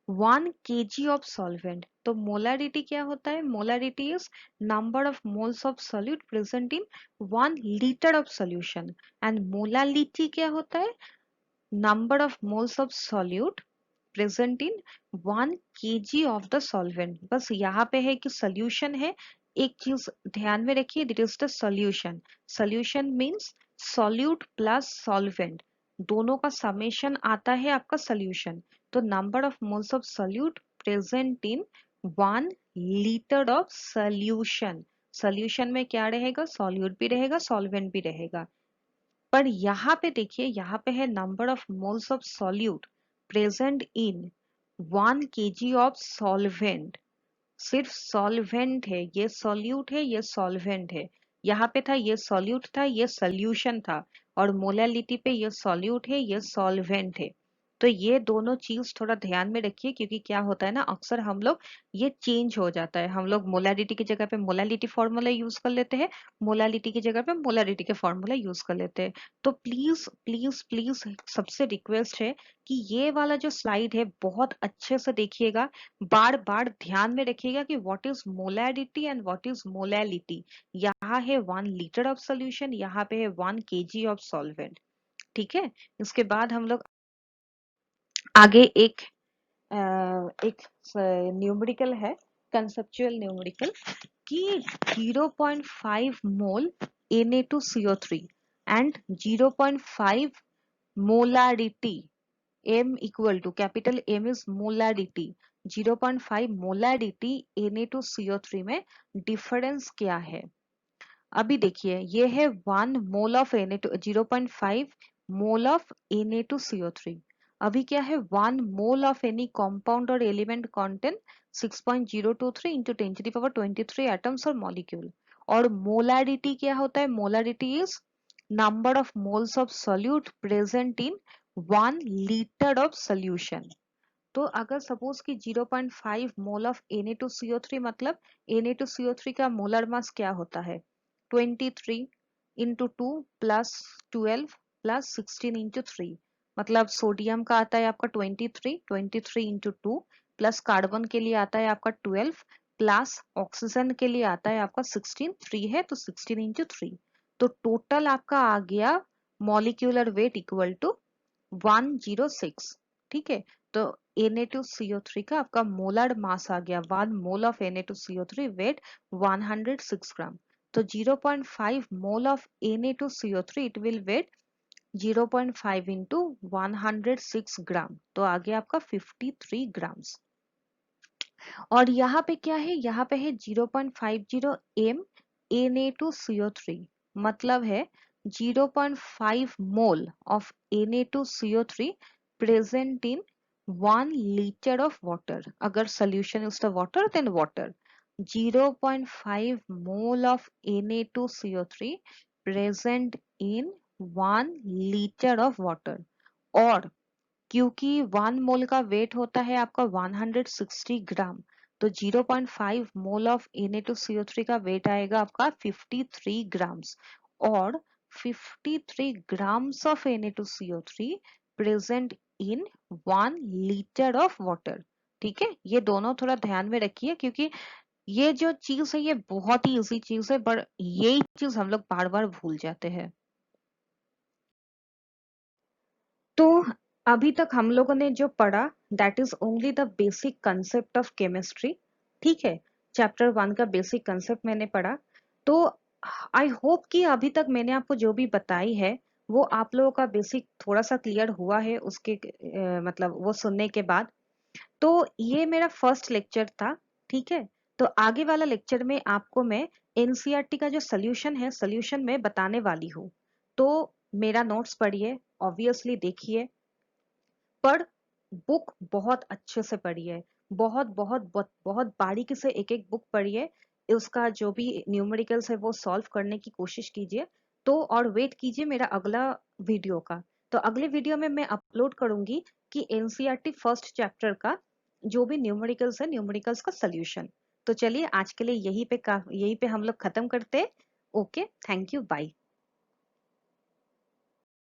1 kg of solvent. तो मोलारिटी क्या होता है, molarity is number of moles of solute present in 1 litre of solution. And molality क्या होता है, number of moles of solute present in 1 kg of the solvent. बस यहाँ पे है कि सोल्यूशन है, एक चीज ध्यान में रखिए, this is the solution. Solution means solute plus solvent, दोनों का समेशन आता है आपका सोल्यूशन। तो number of moles of solute present in 1 litre of solution. Solution में क्या रहेगा, सॉल्यूट भी रहेगा सॉल्वेंट भी रहेगा। पर यहाँ पे देखिए, यहाँ पे है number of moles of solute present in 1 kg of solvent. सिर्फ सॉल्वेंट है, ये सॉल्यूट है, ये सॉल्वेंट है। यहाँ पे था ये सॉल्यूट था, ये सोल्यूशन था, और मोलालिटी पे ये सॉल्यूट है, ये सॉल्वेंट है। तो ये दोनों चीज थोड़ा ध्यान में रखिए, क्योंकि क्या होता है ना, अक्सर हम लोग ये चेंज हो जाता है, हम लोग मोलालिटी की जगह पे मोलालिटी फॉर्मूला यूज कर लेते हैं, मोलालिटी की जगह पे मोलारिटी के फॉर्मूला यूज कर लेते हैं। तो प्लीज प्लीज प्लीज सबसे रिक्वेस्ट है कि ये वाला जो स्लाइड है बहुत अच्छे से देखिएगा, बार बार ध्यान में रखिएगा कि what is molarity and what is molality. यहाँ है 1 लीटर ऑफ सोल्यूशन, यहाँ पे है 1 kg ऑफ सॉल्वेंट, ठीक है। इसके बाद हम लोग आगे एक न्यूमेरिकल है, कंसेप्चुअल न्यूमेरिकल, कि 0.5 mole Na2CO3 and 0.5 molarity, M equal to, capital M is molarity, 0.5 molarity Na2CO3 में डिफरेंस क्या है। अभी देखिए ये है 1 mole of Na2, 0.5 mole of Na2CO3। अभी क्या है, 1 मोल ऑफ एनी कंपाउंड और एलिमेंट कंटेन 6.023 इंटू 10⁻23 एटम्स और मॉलिक्यूल। और मोलारिटी क्या होता है, molarity is number of moles of solute present in 1 litre of solution. तो अगर सपोज कि 0.5 मोल ऑफ Na2CO3 मतलब Na2CO3 का मोलर मास क्या होता है 23 इंटू 2 प्लस 12 प्लस 16 इंटू 3, मतलब सोडियम का आता है आपका 23 इंटू 2 प्लस कार्बन के लिए आता है आपका 12 प्लस ऑक्सीजन के लिए आता है आपका 16, 3 है तो 16 इंटू 3, तो टोटल आपका आ गया मॉलिक्यूलर वेट इक्वल टू 106। ठीक है, तो Na2CO3 का आपका मोलर मास आ गया 1 mole of Na2CO3 wait 106 gram. तो 0.5 mole of Na2CO3 it will weigh 0.5 into 106 gram, तो आ गया आपका 53 ग्राम्स। और यहाँ पे क्या है, यहाँ पे है 0.50 m Na2CO3, मतलब है 0.5 mole of Na2CO3 present in 1 liter of water. अगर solution is the water then water. 0.5 mole of Na2CO3 present in 1 liter of water। और क्योंकि 1 मोल का वेट होता है आपका 160 ग्राम, तो 0.5 मोल ऑफ Na2CO3 का वेट आएगा आपका 53 ग्राम्स। और 53 grams of Na2CO3 present in 1 litre of water. ठीक है, ये दोनों थोड़ा ध्यान में रखिए, क्योंकि ये जो चीज है ये बहुत ही इजी चीज है, पर यही चीज हम लोग बार बार भूल जाते हैं। तो अभी तक हम लोगों ने जो पढ़ा that is only the basic concept of chemistry. ठीक है, चैप्टर 1 का बेसिक कंसेप्ट मैंने पढ़ा। तो आई होप कि अभी तक मैंने आपको जो भी बताई है वो आप लोगों का बेसिक थोड़ा सा क्लियर हुआ है उसके मतलब वो सुनने के बाद। तो ये मेरा फर्स्ट लेक्चर था। ठीक है, तो आगे वाला लेक्चर में आपको मैं एनसीईआरटी का जो सोल्यूशन है सोल्यूशन में बताने वाली हूँ। तो मेरा नोट्स पढ़िए, ऑब्वियसली देखिए, पर बुक बहुत अच्छे से पढ़िए, बहुत बहुत बहुत बहुत बारीकी से एक एक बुक पढ़िए, उसका जो भी न्यूमेरिकल्स है वो सॉल्व करने की कोशिश कीजिए। तो और वेट कीजिए मेरा अगला वीडियो का। तो अगले वीडियो में मैं अपलोड करूंगी कि एनसीईआरटी फर्स्ट चैप्टर का जो भी न्यूमेरिकल्स है न्यूमेरिकल्स का सोल्यूशन। तो चलिए आज के लिए यहीं पे हम लोग खत्म करते हैं। Okay, thank you, bye.